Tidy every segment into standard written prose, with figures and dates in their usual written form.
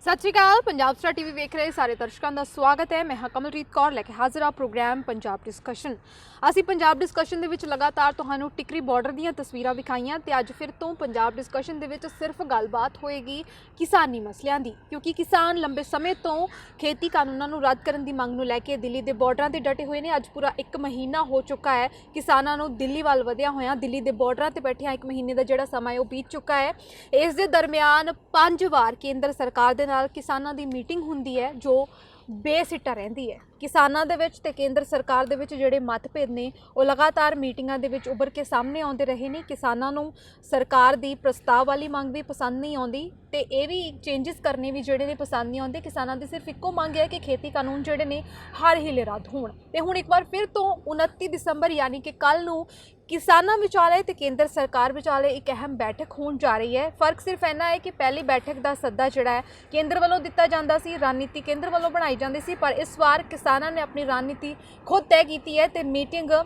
सत श्री अकाल। Punjab star TV वेख रहे सारे दर्शकों का स्वागत है। मैं हाँ कमलरीत कौर लैके हाजिर आ प्रोग्राम पंजाब डिस्कशन। ਅਸੀਂ पंजाब डिस्कशन ਦੇ ਵਿੱਚ लगातार ਤੁਹਾਨੂੰ टिकरी बॉर्डर ਦੀਆਂ ਤਸਵੀਰਾਂ ਵਿਖਾਈਆਂ ਤੇ ਅੱਜ ਫਿਰ ਤੋਂ पंजाब डिस्कशन ਦੇ ਵਿੱਚ ਸਿਰਫ ਗੱਲਬਾਤ ਹੋਏਗੀ ਕਿਸਾਨੀ ਮਸਲਿਆਂ ਦੀ, ਕਿਉਂਕਿ ਕਿਸਾਨ ਲੰਬੇ ਸਮੇਂ ਤੋਂ ਖੇਤੀ ਕਾਨੂੰਨਾਂ ਨੂੰ ਰੱਦ ਕਰਨ ਦੀ ਮੰਗ ਨੂੰ ਲੈ ਕੇ ਦਿੱਲੀ ਦੇ ਬਾਰਡਰਾਂ ਤੇ ਡਟੇ ਹੋਏ ਨੇ। ਅੱਜ ਪੂਰਾ 1 ਮਹੀਨਾ ਹੋ ਚੁੱਕਾ ਹੈ ਕਿਸਾਨਾਂ ਨੂੰ ਦਿੱਲੀ ਵੱਲ ਵਧਿਆ ਹੋਇਆ, ਦਿੱਲੀ ਦੇ ਬਾਰਡਰਾਂ ਤੇ ਬੈਠਿਆਂ 1 ਮਹੀਨੇ ਦਾ ਜਿਹੜਾ ਸਮਾਂ ਹੈ ਉਹ ਬੀਤ ਚੁੱਕਾ ਹੈ। ਇਸ ਦੇ ਦਰਮਿਆਨ 5 ਵਾਰ ਕੇਂਦਰ ਸਰਕਾਰ ਦੇ ਨਾਲ ਕਿਸਾਨਾਂ ਦੀ ਮੀਟਿੰਗ ਹੁੰਦੀ ਹੈ ਜੋ ਬੇਸਿੱਟਾ ਰਹਿੰਦੀ ਹੈ। ਕਿਸਾਨਾਂ ਦੇ ਵਿੱਚ ਤੇ ਕੇਂਦਰ ਸਰਕਾਰ ਦੇ ਵਿੱਚ ਜਿਹੜੇ ਮਤਭੇਦ ਨੇ ਉਹ ਲਗਾਤਾਰ ਮੀਟਿੰਗਾਂ ਦੇ ਵਿੱਚ ਉੱਭਰ ਕੇ ਸਾਹਮਣੇ ਆਉਂਦੇ ਰਹੇ ਨੇ। ਕਿਸਾਨਾਂ ਨੂੰ ਸਰਕਾਰ ਦੀ ਪ੍ਰਸਤਾਵ ਵਾਲੀ ਮੰਗ ਵੀ ਪਸੰਦ ਨਹੀਂ ਆਉਂਦੀ ਤੇ ਇਹ ਵੀ ਚੇਂਜਸ ਕਰਨੇ ਵੀ ਜਿਹੜੇ ਨੇ ਪਸੰਦ ਨਹੀਂ ਆਉਂਦੇ। ਕਿਸਾਨਾਂ ਦੀ ਸਿਰਫ ਇੱਕੋ ਮੰਗ ਹੈ ਕਿ ਖੇਤੀ ਕਾਨੂੰਨ ਜਿਹੜੇ ਨੇ ਹਰ ਹੀਲੇ ਰੱਦ ਹੋਣ। ਤੇ ਹੁਣ ਇੱਕ ਵਾਰ ਫਿਰ ਤੋਂ 29 ਦਸੰਬਰ ਯਾਨੀ ਕਿ ਕੱਲ ਨੂੰ किसानों विचाले तो केंद्र सरकार विचाले एक अहम बैठक होने जा रही है। फर्क सिर्फ इन्ना है कि पहली बैठक का सद्दा जोड़ा है केंद्र वालों दिता जाता सी, रणनीति केंद्र वालों बनाई जाती सी, पर इस बार किसानों ने अपनी रणनीति खुद तय की है तो मीटिंग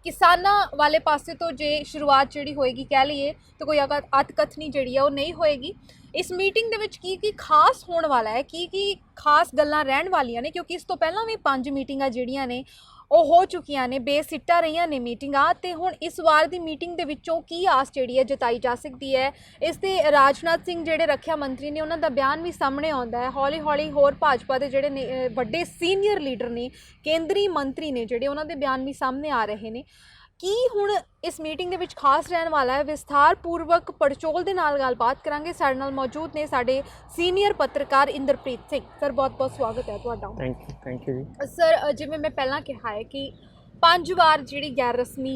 किसानों वाले पासे तो जे शुरुआत जी होएगी कह लीए तो कोई अगर अतकथनी जी है वो नहीं होएगी। इस मीटिंग के की खास होने वाला है, की खास गल्लां रहन वालियां ने, क्योंकि इस तो पहला भी 5 मीटिंगां जिहड़ियां ने ਉਹ ਹੋ ਚੁੱਕੀਆਂ ਨੇ, ਬੇਸਿੱਟਾ ਰਹੀਆਂ ਨੇ ਮੀਟਿੰਗਾਂ। ਤੇ ਹੁਣ ਇਸ ਵਾਰ ਦੀ ਮੀਟਿੰਗ ਦੇ ਵਿੱਚੋਂ ਕੀ ਆਸ ਜਿਹੜੀ ਹੈ ਜਤਾਈ ਜਾ ਸਕਦੀ ਹੈ। ਇਸ ਤੇ ਰਾਜਨਾਥ ਸਿੰਘ ਜਿਹੜੇ ਰੱਖਿਆ ਮੰਤਰੀ ਨੇ ਉਹਨਾਂ ਦਾ ਬਿਆਨ ਵੀ ਸਾਹਮਣੇ ਆਉਂਦਾ ਹੈ। ਹੌਲੀ ਹੌਲੀ ਹੋਰ ਭਾਜਪਾ ਦੇ ਜਿਹੜੇ ਨੇ ਵੱਡੇ ਸੀਨੀਅਰ ਲੀਡਰ ਨੇ, ਕੇਂਦਰੀ ਮੰਤਰੀ ਨੇ ਜਿਹੜੇ, ਉਹਨਾਂ ਦੇ ਬਿਆਨ ਵੀ ਸਾਹਮਣੇ ਆ ਰਹੇ ਨੇ। ਕੀ ਹੁਣ ਇਸ ਮੀਟਿੰਗ ਦੇ ਵਿੱਚ ਖਾਸ ਰਹਿਣ ਵਾਲਾ ਹੈ, ਵਿਸਥਾਰ ਪੂਰਵਕ ਪੜਚੋਲ ਦੇ ਨਾਲ ਗੱਲਬਾਤ ਕਰਾਂਗੇ। ਸਾਡੇ ਨਾਲ ਮੌਜੂਦ ਨੇ ਸਾਡੇ ਸੀਨੀਅਰ ਪੱਤਰਕਾਰ ਇੰਦਰਪ੍ਰੀਤ ਸਿੰਘ। ਸਰ ਬਹੁਤ ਬਹੁਤ ਸਵਾਗਤ ਹੈ ਤੁਹਾਡਾ। ਥੈਂਕ ਯੂ ਜੀ। ਸਰ ਜਿਵੇਂ ਮੈਂ ਪਹਿਲਾਂ ਕਿਹਾ ਹੈ ਕਿ 5 ਵਾਰ ਜਿਹੜੀ ਗੈਰ ਰਸਮੀ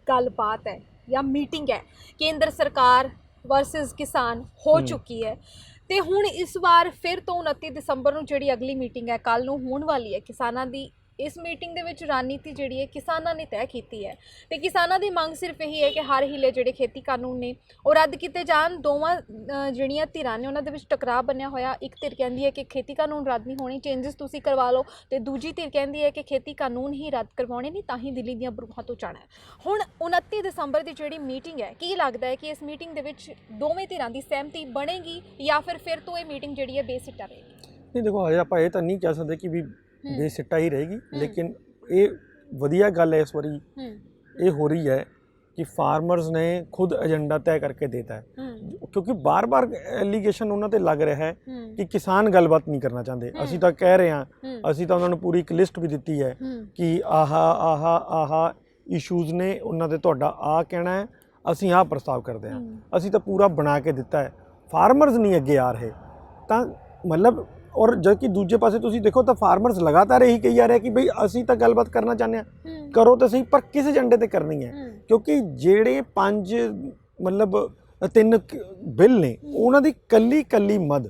ਗੱਲਬਾਤ ਹੈ ਜਾਂ ਮੀਟਿੰਗ ਹੈ ਕੇਂਦਰ ਸਰਕਾਰ ਵਰਸਸ ਕਿਸਾਨ ਹੋ ਚੁੱਕੀ ਹੈ ਤੇ ਹੁਣ ਇਸ ਵਾਰ ਫਿਰ ਤੋਂ 29 ਦਸੰਬਰ ਨੂੰ ਜਿਹੜੀ ਅਗਲੀ ਮੀਟਿੰਗ ਹੈ ਕੱਲ ਨੂੰ ਹੋਣ ਵਾਲੀ ਹੈ ਕਿਸਾਨਾਂ ਦੀ। इस मीटिंग ਦੇ ਵਿੱਚ रणनीति ਜਿਹੜੀ ਹੈ ਕਿਸਾਨਾਂ ਨੇ ਤੈਅ ਕੀਤੀ ਹੈ ਤੇ ਕਿਸਾਨਾਂ ਦੀ ਮੰਗ ਸਿਰਫ ਇਹੀ ਹੈ ਕਿ ਹਰ ਹੀਲੇ ਜਿਹੜੇ ਖੇਤੀ ਕਾਨੂੰਨ ਨੇ ਉਹ ਰੱਦ ਕੀਤੇ ਜਾਣ। ਦੋਵਾਂ ਜਿਹੜੀਆਂ ਧਿਰਾਂ ਨੇ ਉਹਨਾਂ ਦੇ ਵਿੱਚ ਟਕਰਾਅ ਬਣਿਆ ਹੋਇਆ। ਇੱਕ ਧਿਰ ਕਹਿੰਦੀ ਹੈ ਕਿ ਖੇਤੀ ਕਾਨੂੰਨ ਰੱਦ ਨਹੀਂ ਹੋਣੇ, ਚੇਂਜਸ ਤੁਸੀਂ ਕਰਵਾ ਲਓ, ਤੇ ਦੂਜੀ ਧਿਰ ਕਹਿੰਦੀ ਹੈ ਕਿ ਖੇਤੀ ਕਾਨੂੰਨ ਹੀ ਰੱਦ ਕਰਵਾਉਣੇ ਨਹੀਂ ਤਾਂ ਹੀ ਦਿੱਲੀ ਦੀਆਂ ਬਰੂਹਾਂ ਤੋਂ ਜਾਣਾ ਹੈ। ਹੁਣ 29 ਦਸੰਬਰ ਦੀ ਜਿਹੜੀ ਮੀਟਿੰਗ ਹੈ, ਕੀ ਲੱਗਦਾ ਹੈ ਕਿ ਇਸ ਮੀਟਿੰਗ ਦੇ ਵਿੱਚ ਦੋਵੇਂ ਧਿਰਾਂ ਦੀ ਸਹਿਮਤੀ ਬਣੇਗੀ ਜਾਂ ਫਿਰ ਤੋਂ ਇਹ ਮੀਟਿੰਗ ਜਿਹੜੀ ਹੈ ਬੇਸਿੱਟਾ ਰਹੇਗੀ? ਨਹੀਂ ਦੇਖੋ, ਹਜੇ ਆਪਾਂ ਇਹ ਤਾਂ ਨਹੀਂ ਕਹਿ ਸਕਦੇ ਕਿ ਵੀ ਬੇਸਿੱਟਾ ਹੀ ਰਹੇਗੀ, ਲੇਕਿਨ ਇਹ ਵਧੀਆ ਗੱਲ ਹੈ ਇਸ ਵਾਰੀ ਇਹ ਹੋ ਰਹੀ ਹੈ कि फार्मर्स ने खुद एजेंडा तय करके देता है, क्योंकि बार बार एलीगेशन उन्होंने लग रहा है कि किसान गलबात नहीं करना चाहते। असी तो कह रहे हैं, असी तो उन्होंने पूरी एक लिस्ट भी दी है कि आहा इशूज़ ने उन्होंने तुहाडा आ कहना है, असी आ प्रस्ताव करते हैं, असी तो पूरा बना के दिता है। फार्मर्स नहीं अगे आ रहे तो मतलब, और जबकि दूजे पासे तुसीं देखो तो फार्मर्स लगातार यही कही जा रहे हैं कि भाई असी तो गलबात करना चाहते हैं, करो तो सही, पर किस एजेंडे ते करनी है। क्योंकि जेड़े 5 मतलब 3 बिल ने उन्हां दी कल्ली मद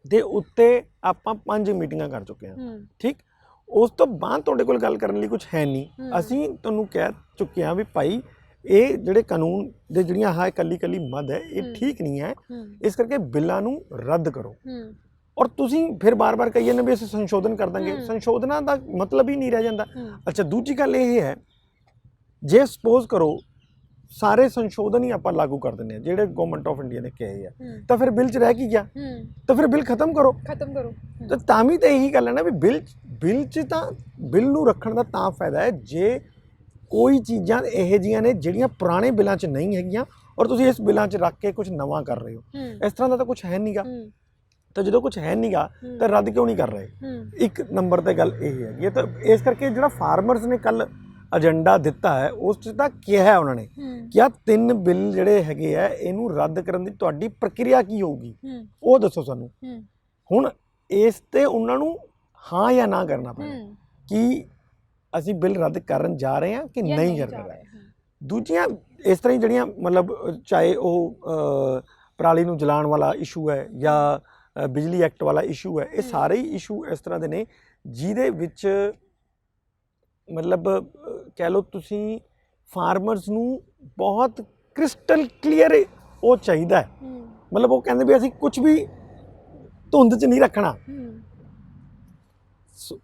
दे उत्ते आपां 5 मीटिंगां कर चुके हैं, ठीक। उस तो बाद तुहाडे कोल गल करन लई कुछ है नहीं। असीं तुहानूं कह चुके हैं भी भाई ये जिहड़े कानून दे जिहड़ियां आह कल्ली मद है ये ठीक नहीं है, इस करके बिल्लां नूं रद्द करो। और तुसीं फिर बार बार कही जांदे भी असीं संशोधन कर देंगे, संशोधनां दा मतलब ही नहीं रह जांदा। अच्छा, दूजी गल ये है, जे सपोज करो सारे संशोधन ही आप लागू कर दें जेडे गवर्नमेंट ऑफ इंडिया ने कहे है तो फिर बिल च रह की गया, तो फिर बिल खत्म करो तो तामी तो यही गल है ना भी बिल च तां बिल नूं रखण दा तां फायदा है जे कोई चीज़ां इहो जिहियां ने जिहड़ियां पुराने बिलों च नहीं हैगियां और तुसीं इस बिलों च रख के कुछ नवां कर रहे हो। इस तरह का तो कुछ है नहीं गा, तो जो कुछ है नहीं गा तो रद्द क्यों नहीं कर रहे। एक नंबर पर गल यही है। तो इस करके जो फार्मर्स ने कल एजेंडा दिता है उस तक क्या है उन्होंने क्या 3 बिल जोड़े है इनू रद्द करने की तुहाडी प्रक्रिया की होगी वो दसो सानू। हुण इस ते उन्होंने हाँ या ना करना पैना कि असी बिल रद्द करन जा रहे हैं कि नहीं कर रहे। दूजियां इस तरह जड़ियां मतलब चाहे वो पराली नू जलाण वाला इशू है या बिजली एक्ट वाला इशू है, ये सारे ही इशू इस तरह के ने जिहदे विच मतलब कह लो तुसी फार्मर्स नू बहुत क्रिस्टल क्लीयर वो चाहिए है। मतलब वो कहते भी असी कुछ भी धुंध च नहीं रखना।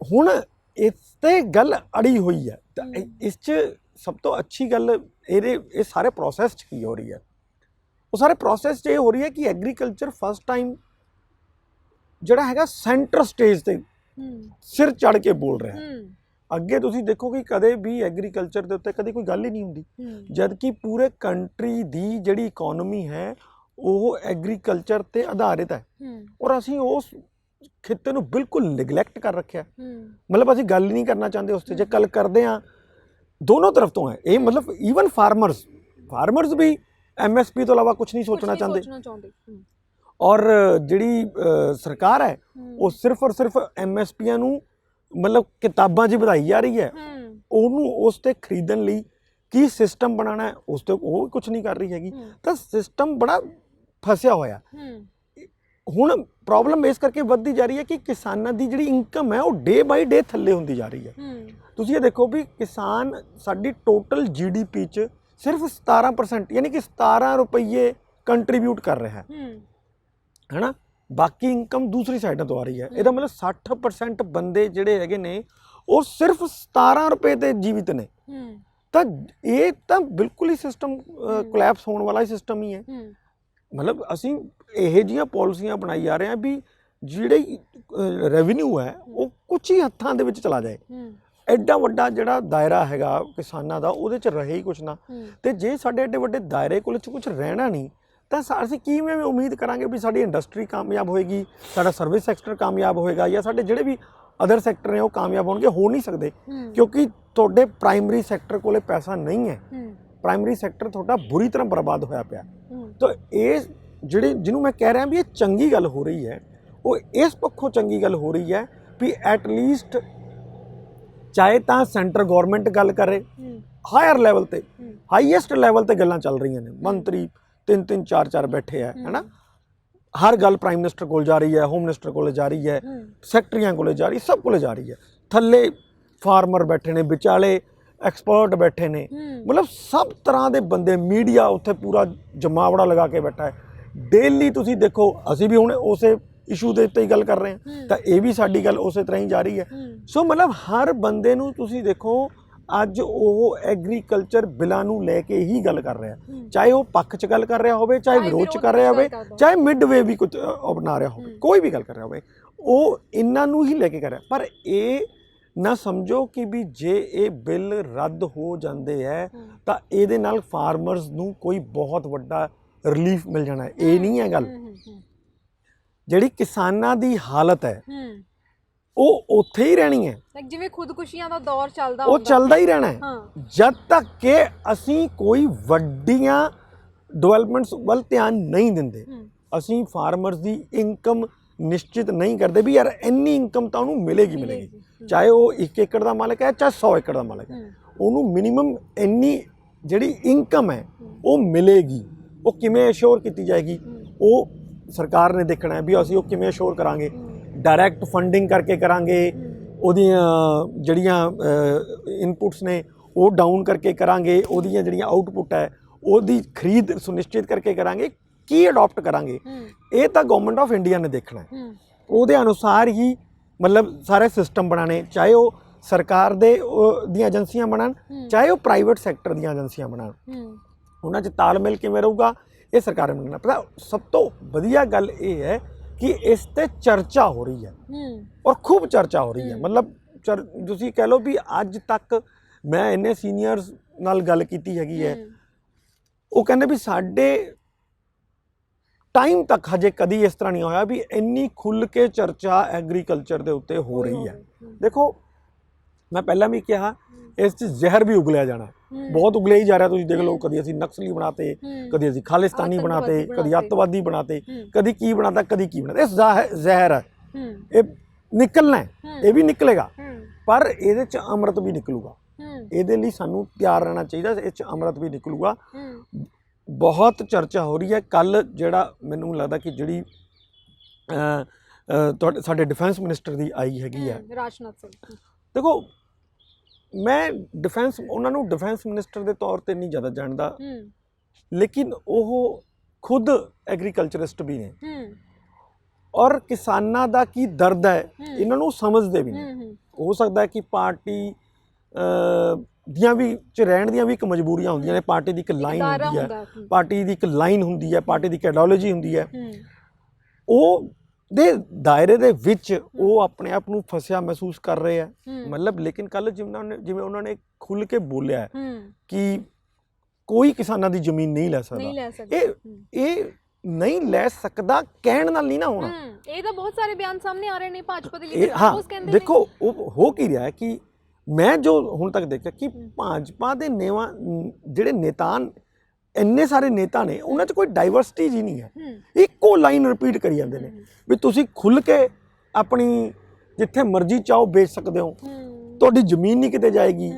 हुण इस ते गल अड़ी हुई है तो इस च सब तो अच्छी गल ये सारे प्रोसैस च की हो रही है, वो सारे प्रोसैस च ये हो रही है कि एग्रीकल्चर फर्स्ट टाइम ਜਿਹੜਾ ਹੈਗਾ ਸੈਂਟਰ ਸਟੇਜ ਤੇ ਸਿਰ ਚੜ ਕੇ ਬੋਲ ਰਿਹਾ। ਅੱਗੇ ਤੁਸੀਂ ਦੇਖੋ ਕਿ ਕਦੇ ਵੀ ਐਗਰੀਕਲਚਰ ਦੇ ਉੱਤੇ ਕਦੇ ਕੋਈ ਗੱਲ ਹੀ ਨਹੀਂ ਹੁੰਦੀ, ਜਦ ਕਿ ਪੂਰੇ ਕੰਟਰੀ ਦੀ ਜਿਹੜੀ ਇਕਨੋਮੀ ਹੈ ਉਹ ਐਗਰੀਕਲਚਰ ਤੇ ਆਧਾਰਿਤ ਹੈ, ਔਰ ਅਸੀਂ ਉਸ ਖਿੱਤੇ ਨੂੰ ਬਿਲਕੁਲ ਨਿਗਲੈਕਟ ਕਰ ਰੱਖਿਆ। ਮਤਲਬ ਅਸੀਂ ਗੱਲ ਹੀ ਨਹੀਂ ਕਰਨਾ ਚਾਹੁੰਦੇ ਉਸ ਤੇ। ਜੇ ਗੱਲ ਕਰਦੇ ਹਾਂ ਦੋਨੋਂ ਤਰਫ ਤੋਂ ਹੈ ਇਹ, ਮਤਲਬ ਈਵਨ ਫਾਰਮਰਸ ਵੀ MSP ਤੋਂ ਇਲਾਵਾ ਕੁਝ ਨਹੀਂ ਸੋਚਣਾ ਚਾਹੁੰਦੇ, ਔਰ ਜਿਹੜੀ ਸਰਕਾਰ ਹੈ ਉਹ ਸਿਰਫ ਔਰ ਸਿਰਫ MSPਆਂ ਨੂੰ ਮਤਲਬ ਕਿਤਾਬਾਂ 'ਚ ਵਧਾਈ ਜਾ ਰਹੀ ਹੈ, ਉਹਨੂੰ ਉਸ ਤੇ ਖਰੀਦਣ ਲਈ ਕੀ ਸਿਸਟਮ ਬਣਾਉਣਾ ਹੈ ਉਸ ਤੇ ਉਹ ਕੁਝ ਨਹੀਂ ਕਰ ਰਹੀ ਹੈਗੀ। ਤਾਂ ਸਿਸਟਮ ਬੜਾ ਫਸਿਆ ਹੋਇਆ। ਹੁਣ ਪ੍ਰੋਬਲਮ ਇਸ ਕਰਕੇ ਵੱਧਦੀ ਜਾ ਰਹੀ ਹੈ ਕਿ ਕਿਸਾਨਾਂ ਦੀ ਜਿਹੜੀ ਇਨਕਮ ਹੈ ਉਹ ਡੇ ਬਾਈ ਡੇ ਥੱਲੇ ਹੁੰਦੀ ਜਾ ਰਹੀ ਹੈ। ਤੁਸੀਂ ਇਹ ਦੇਖੋ ਵੀ ਕਿਸਾਨ ਸਾਡੀ ਟੋਟਲ GDP 'ਚ ਸਿਰਫ 17% ਯਾਨੀ ਕਿ 17 ਰੁਪਏ ਕੰਟਰੀਬਿਊਟ ਕਰ ਰਿਹਾ ਹੈ ਨਾ। ਬਾਕੀ ਇਨਕਮ ਦੂਸਰੀ ਸਾਈਡਾਂ ਤੋਂ ਆ ਰਹੀ ਹੈ। ਇਹਦਾ ਮਤਲਬ 60% ਬੰਦੇ ਜਿਹੜੇ ਹੈਗੇ ਨੇ ਉਹ ਸਿਰਫ 17 ਰੁਪਏ ਤੇ ਜੀਵਿਤ ਨੇ। ਤਾਂ ਇਹ ਤਾਂ ਬਿਲਕੁਲ ਹੀ ਸਿਸਟਮ ਕੋਲੈਪਸ ਹੋਣ ਵਾਲਾ ਹੀ ਸਿਸਟਮ ਹੀ ਹੈ। ਮਤਲਬ ਅਸੀਂ ਇਹੋ ਜਿਹੀਆਂ ਪਾਲਿਸੀਆਂ ਬਣਾਈ ਜਾ ਰਹੇ ਹਾਂ ਵੀ ਜਿਹੜੀ ਰੈਵਨਿਊ ਹੈ ਉਹ ਕੁਛ ਹੀ ਹੱਥਾਂ ਦੇ ਵਿੱਚ ਚਲਾ ਜਾਏ। ਐਡਾ ਵੱਡਾ ਜਿਹੜਾ ਦਾਇਰਾ ਹੈਗਾ ਕਿਸਾਨਾਂ ਦਾ ਉਹਦੇ 'ਚ ਰਹੇ ਹੀ ਕੁਛ ਨਾ। ਤੇ ਜੇ ਸਾਡੇ ਐਡੇ ਵੱਡੇ ਦਾਇਰੇ ਕੋਲ 'ਚ ਕੁਛ ਰਹਿਣਾ ਨਹੀਂ ਤਾਂ ਅਸੀਂ ਕਿਵੇਂ ਉਮੀਦ ਕਰਾਂਗੇ ਵੀ ਸਾਡੀ ਇੰਡਸਟਰੀ ਕਾਮਯਾਬ ਹੋਏਗੀ, ਸਾਡਾ ਸਰਵਿਸ ਸੈਕਟਰ ਕਾਮਯਾਬ ਹੋਏਗਾ, ਜਾਂ ਸਾਡੇ ਜਿਹੜੇ ਵੀ ਅਦਰ ਸੈਕਟਰ ਨੇ ਉਹ ਕਾਮਯਾਬ ਹੋਣਗੇ? ਹੋ ਨਹੀਂ ਸਕਦੇ, ਕਿਉਂਕਿ ਤੁਹਾਡੇ ਪ੍ਰਾਇਮਰੀ ਸੈਕਟਰ ਕੋਲੇ ਪੈਸਾ ਨਹੀਂ ਹੈ। ਪ੍ਰਾਇਮਰੀ ਸੈਕਟਰ ਤੁਹਾਡਾ ਬੁਰੀ ਤਰ੍ਹਾਂ ਬਰਬਾਦ ਹੋਇਆ ਪਿਆ। ਤਾਂ ਇਹ ਜਿਹੜੀ ਜਿਹਨੂੰ ਮੈਂ ਕਹਿ ਰਿਹਾ ਵੀ ਇਹ ਚੰਗੀ ਗੱਲ ਹੋ ਰਹੀ ਹੈ, ਉਹ ਇਸ ਪੱਖੋਂ ਚੰਗੀ ਗੱਲ ਹੋ ਰਹੀ ਹੈ ਵੀ ਐਟ ਲੀਸਟ ਚਾਹੇ ਤਾਂ ਸੈਂਟਰ ਗੌਰਮੈਂਟ ਗੱਲ ਕਰੇ ਹਾਇਰ ਲੈਵਲ ਤੇ, ਹਾਈਐਸਟ ਲੈਵਲ ਤੇ ਗੱਲਾਂ ਚੱਲ ਰਹੀਆਂ ਨੇ, ਮੰਤਰੀ 3-3 4-4 ਬੈਠੇ ਹੈ ਨਾ, ਹਰ ਗੱਲ ਪ੍ਰਾਈਮ ਮਿਨਿਸਟਰ ਕੋਲ ਜਾ ਰਹੀ ਹੈ, ਹੋਮ ਮਿਨਿਸਟਰ ਕੋਲ ਜਾ ਰਹੀ ਹੈ, ਸੈਕਟਰੀਆਂ ਕੋਲੇ ਜਾ ਰਹੀ, ਸਭ ਕੋਲੇ ਜਾ ਰਹੀ ਹੈ। ਥੱਲੇ ਫਾਰਮਰ ਬੈਠੇ ਨੇ, ਵਿਚਾਲੇ ਐਕਸਪਰਟ ਬੈਠੇ ਨੇ, ਮਤਲਬ ਸਭ ਤਰ੍ਹਾਂ ਦੇ ਬੰਦੇ, ਮੀਡੀਆ ਉੱਥੇ ਪੂਰਾ ਜਮਾਵੜਾ ਲਗਾ ਕੇ ਬੈਠਾ ਹੈ। ਡੇਲੀ ਤੁਸੀਂ ਦੇਖੋ, ਅਸੀਂ ਵੀ ਹੁਣ ਉਸੇ ਇਸ਼ੂ ਦੇ ਉੱਤੇ ਹੀ ਗੱਲ ਕਰ ਰਹੇ ਹਾਂ, ਤਾਂ ਇਹ ਵੀ ਸਾਡੀ ਗੱਲ ਉਸੇ ਤਰ੍ਹਾਂ ਹੀ ਜਾ ਰਹੀ ਹੈ। ਸੋ ਮਤਲਬ ਹਰ ਬੰਦੇ ਨੂੰ ਤੁਸੀਂ ਦੇਖੋ ਅੱਜ ਉਹ ਐਗਰੀਕਲਚਰ ਬਿੱਲਾਂ ਨੂੰ ਲੈ ਕੇ ਹੀ ਗੱਲ ਕਰ ਰਿਹਾ, ਚਾਹੇ ਉਹ ਪੱਖ 'ਚ ਗੱਲ ਕਰ ਰਿਹਾ ਹੋਵੇ, ਚਾਹੇ ਵਿਰੋਧ 'ਚ ਕਰ ਰਿਹਾ ਹੋਵੇ, ਚਾਹੇ ਮਿਡਵੇ ਵੀ ਕੁਝ ਅਪਣਾ ਰਿਹਾ ਹੋਵੇ, ਕੋਈ ਵੀ ਗੱਲ ਕਰ ਰਿਹਾ ਹੋਵੇ, ਉਹ ਇਹਨਾਂ ਨੂੰ ਹੀ ਲੈ ਕੇ ਕਰ ਰਿਹਾ। ਪਰ ਇਹ ਨਾ ਸਮਝੋ ਕਿ ਵੀ ਜੇ ਇਹ ਬਿੱਲ ਰੱਦ ਹੋ ਜਾਂਦੇ ਹੈ ਤਾਂ ਇਹਦੇ ਨਾਲ ਫਾਰਮਰਸ ਨੂੰ ਕੋਈ ਬਹੁਤ ਵੱਡਾ ਰਿਲੀਫ ਮਿਲ ਜਾਣਾ ਹੈ। ਇਹ ਨਹੀਂ ਹੈ ਗੱਲ। ਜਿਹੜੀ ਕਿਸਾਨਾਂ ਦੀ ਹਾਲਤ ਹੈ ਉਹ ਉੱਥੇ ਹੀ ਰਹਿਣੀ ਹੈ, ਜਿਵੇਂ ਖੁਦਕੁਸ਼ੀਆਂ ਦਾ ਦੌਰ ਚੱਲਦਾ ਉਹ ਚੱਲਦਾ ਹੀ ਰਹਿਣਾ ਹੈ ਜਦ ਤੱਕ ਕਿ ਅਸੀਂ ਕੋਈ ਵੱਡੀਆਂ ਡਿਵੈਲਪਮੈਂਟਸ ਵੱਲ ਧਿਆਨ ਨਹੀਂ ਦਿੰਦੇ। ਅਸੀਂ ਫਾਰਮਰਸ ਦੀ ਇਨਕਮ ਨਿਸ਼ਚਿਤ ਨਹੀਂ ਕਰਦੇ ਵੀ ਯਾਰ ਇੰਨੀ ਇਨਕਮ ਤਾਂ ਉਹਨੂੰ ਮਿਲੇਗੀ, ਚਾਹੇ ਉਹ 1 ਏਕੜ ਦਾ ਮਾਲਕ ਹੈ, ਚਾਹੇ 100 ਏਕੜ ਦਾ ਮਾਲਕ ਹੈ, ਉਹਨੂੰ ਮਿਨੀਮਮ ਇੰਨੀ ਜਿਹੜੀ ਇਨਕਮ ਹੈ ਉਹ ਮਿਲੇਗੀ। ਉਹ ਕਿਵੇਂ ਅਸ਼ੋਰ ਕੀਤੀ ਜਾਏਗੀ, ਉਹ ਸਰਕਾਰ ਨੇ ਦੇਖਣਾ ਹੈ ਵੀ ਅਸੀਂ ਉਹ ਕਿਵੇਂ ਅਸ਼ੋਰ ਕਰਾਂਗੇ। ਡਾਇਰੈਕਟ ਫੰਡਿੰਗ ਕਰਕੇ ਕਰਾਂਗੇ, ਉਹਦੀਆਂ ਜਿਹੜੀਆਂ ਇਨਪੁਟਸ ਨੇ ਉਹ ਡਾਊਨ ਕਰਕੇ ਕਰਾਂਗੇ, ਉਹਦੀਆਂ ਜਿਹੜੀਆਂ ਆਊਟਪੁੱਟ ਹੈ ਉਹਦੀ ਖਰੀਦ ਸੁਨਿਸ਼ਚਿਤ ਕਰਕੇ ਕਰਾਂਗੇ, ਕੀ ਅਡਾਪਟ ਕਰਾਂਗੇ, ਇਹ ਤਾਂ ਗਵਰਨਮੈਂਟ ਆਫ ਇੰਡੀਆ ਨੇ ਦੇਖਣਾ ਹੈ। ਉਹਦੇ ਅਨੁਸਾਰ ਹੀ ਮਤਲਬ ਸਾਰੇ ਸਿਸਟਮ ਬਣਾਉਣੇ, ਚਾਹੇ ਉਹ ਸਰਕਾਰ ਦੇ ਦੀਆਂ ਏਜੰਸੀਆਂ ਬਣਨ, ਚਾਹੇ ਉਹ ਪ੍ਰਾਈਵੇਟ ਸੈਕਟਰ ਦੀਆਂ ਏਜੰਸੀਆਂ ਬਣਨ, ਉਹਨਾਂ 'ਚ ਤਾਲਮੇਲ ਕਿਵੇਂ ਰਹੂਗਾ ਇਹ ਸਰਕਾਰ ਨੂੰ ਬਣਨਾ। ਪਤਾ ਸਭ ਤੋਂ ਵਧੀਆ ਗੱਲ ਇਹ ਹੈ ਕਿ ਇਸ ਤੇ ਚਰਚਾ ਹੋ ਰਹੀ ਹੈ, ਔਰ ਖੂਬ ਚਰਚਾ ਹੋ ਰਹੀ ਹੈ। ਮਤਲਬ ਤੁਸੀਂ ਕਹਿ ਲਓ ਵੀ ਅੱਜ ਤੱਕ ਮੈਂ ਇੰਨੇ ਸੀਨੀਅਰਸ ਨਾਲ ਗੱਲ ਕੀਤੀ ਹੈਗੀ ਹੈ, ਉਹ ਕਹਿੰਦੇ ਵੀ ਸਾਡੇ ਟਾਈਮ ਤੱਕ ਹਜੇ ਕਦੀ ਇਸ ਤਰ੍ਹਾਂ ਨਹੀਂ ਹੋਇਆ ਵੀ ਇੰਨੀ ਖੁੱਲ੍ਹ ਕੇ ਚਰਚਾ ਐਗਰੀਕਲਚਰ ਦੇ ਉੱਤੇ ਹੋ ਰਹੀ ਹੈ। ਦੇਖੋ ਮੈਂ ਪਹਿਲਾਂ ਵੀ ਕਿਹਾ ਇਸ 'ਚ ਜ਼ਹਿਰ ਵੀ ਉਗਲਿਆ ਜਾਣਾ, ਬਹੁਤ ਉਗਲਿਆ ਹੀ ਜਾ ਰਿਹਾ। ਤੁਸੀਂ ਦੇਖ ਲਓ, ਕਦੀ ਅਸੀਂ ਨਕਸਲੀ ਬਣਾਤੇ, ਕਦੀ ਅਸੀਂ ਖਾਲਿਸਤਾਨੀ ਬਣਾਤੇ, ਕਦੀ ਅੱਤਵਾਦੀ ਬਣਾਤੇ, ਕਦੀ ਕੀ ਬਣਾਤਾ, ਕਦੀ ਕੀ ਬਣਾਤਾ। ਇਹ ਜ਼ਹਿਰ ਹੈ, ਇਹ ਨਿਕਲਣਾ ਹੈ, ਇਹ ਵੀ ਨਿਕਲੇਗਾ, ਪਰ ਇਹਦੇ 'ਚ ਅੰਮ੍ਰਿਤ ਵੀ ਨਿਕਲੂਗਾ। ਇਹਦੇ ਲਈ ਸਾਨੂੰ ਤਿਆਰ ਰਹਿਣਾ ਚਾਹੀਦਾ, ਇਹ 'ਚ ਅੰਮ੍ਰਿਤ ਵੀ ਨਿਕਲੂਗਾ। ਬਹੁਤ ਚਰਚਾ ਹੋ ਰਹੀ ਹੈ। ਕੱਲ੍ਹ ਜਿਹੜਾ ਮੈਨੂੰ ਲੱਗਦਾ ਕਿ ਜਿਹੜੀ ਸਾਡੇ ਡਿਫੈਂਸ ਮਿਨਿਸਟਰ ਦੀ ਆਈ ਹੈਗੀ ਹੈ ਰਾਜਨਾਥ ਸਿੰਘ, ਦੇਖੋ ਮੈਂ ਉਹਨਾਂ ਨੂੰ ਡਿਫੈਂਸ ਮਿਨਿਸਟਰ ਦੇ ਤੌਰ 'ਤੇ ਨਹੀਂ ਜ਼ਿਆਦਾ ਜਾਣਦਾ, ਲੇਕਿਨ ਉਹ ਖੁਦ ਐਗਰੀਕਲਚਰਿਸਟ ਵੀ ਨੇ, ਔਰ ਕਿਸਾਨਾਂ ਦਾ ਕੀ ਦਰਦ ਹੈ ਇਹਨਾਂ ਨੂੰ ਸਮਝਦੇ ਵੀ ਨੇ। ਹੋ ਸਕਦਾ ਕਿ ਪਾਰਟੀ ਦੀਆਂ ਵੀ 'ਚ ਰਹਿਣ ਦੀਆਂ ਵੀ ਇੱਕ ਮਜਬੂਰੀਆਂ ਹੁੰਦੀਆਂ ਨੇ, ਪਾਰਟੀ ਦੀ ਇੱਕ ਲਾਈਨ ਹੁੰਦੀ ਹੈ, ਪਾਰਟੀ ਦੀ ਇੱਕ ਲਾਈਨ ਹੁੰਦੀ ਹੈ, ਪਾਰਟੀ ਦੀ ਇੱਕ ਆਈਡੀਓਲੋਜੀ ਹੁੰਦੀ ਹੈ। ਉਹ ਦੇ ਦਾਇਰੇ ਦੇ ਵਿੱਚ ਉਹ ਆਪਣੇ ਆਪ ਨੂੰ ਫਸਿਆ ਮਹਿਸੂਸ ਕਰ ਰਹੇ ਆ। ਮਤਲਬ ਲੇਕਿਨ ਕੱਲ ਜਿਵੇਂ ਉਹਨਾਂ ਨੇ ਖੁੱਲ ਕੇ ਬੋਲਿਆ ਕਿ ਕੋਈ ਕਿਸਾਨਾਂ ਦੀ ਜ਼ਮੀਨ ਨਹੀਂ ਲੈ ਸਕਦਾ, ਇਹ ਨਹੀਂ ਲੈ ਸਕਦਾ ਕਹਿਣ ਨਾਲ ਨਹੀਂ ਨਾ ਹੋਣਾ। ਇਹ ਤਾਂ ਬਹੁਤ ਸਾਰੇ ਬਿਆਨ ਸਾਹਮਣੇ ਆ ਰਹੇ ਨੇ ਭਾਜਪਾ ਦੇ ਲੀਡਰ ਉਸ ਕਹਿੰਦੇ ਨੇ। ਦੇਖੋ ਉਹ ਹੋ ਕੀ ਰਿਹਾ ਕਿ ਮੈਂ ਜੋ ਹੁਣ ਤੱਕ ਦੇਖਿਆ ਕਿ ਭਾਜਪਾ ਦੇ ਜਿਹੜੇ ਨੇਤਾ, ਇੰਨੇ ਸਾਰੇ ਨੇਤਾ ਨੇ, ਉਹਨਾਂ 'ਚ ਕੋਈ ਡਾਈਵਰਸਿਟੀ ਜੀ ਨਹੀਂ ਹੈ। ਇੱਕੋ ਲਾਈਨ ਰਿਪੀਟ ਕਰੀ ਜਾਂਦੇ ਨੇ ਵੀ ਤੁਸੀਂ ਖੁੱਲ ਕੇ ਆਪਣੀ ਜਿੱਥੇ ਮਰਜ਼ੀ ਚਾਹੋ ਵੇਚ ਸਕਦੇ ਹੋ, ਤੁਹਾਡੀ ਜ਼ਮੀਨ ਨਹੀਂ ਕਿਤੇ ਜਾਏਗੀ,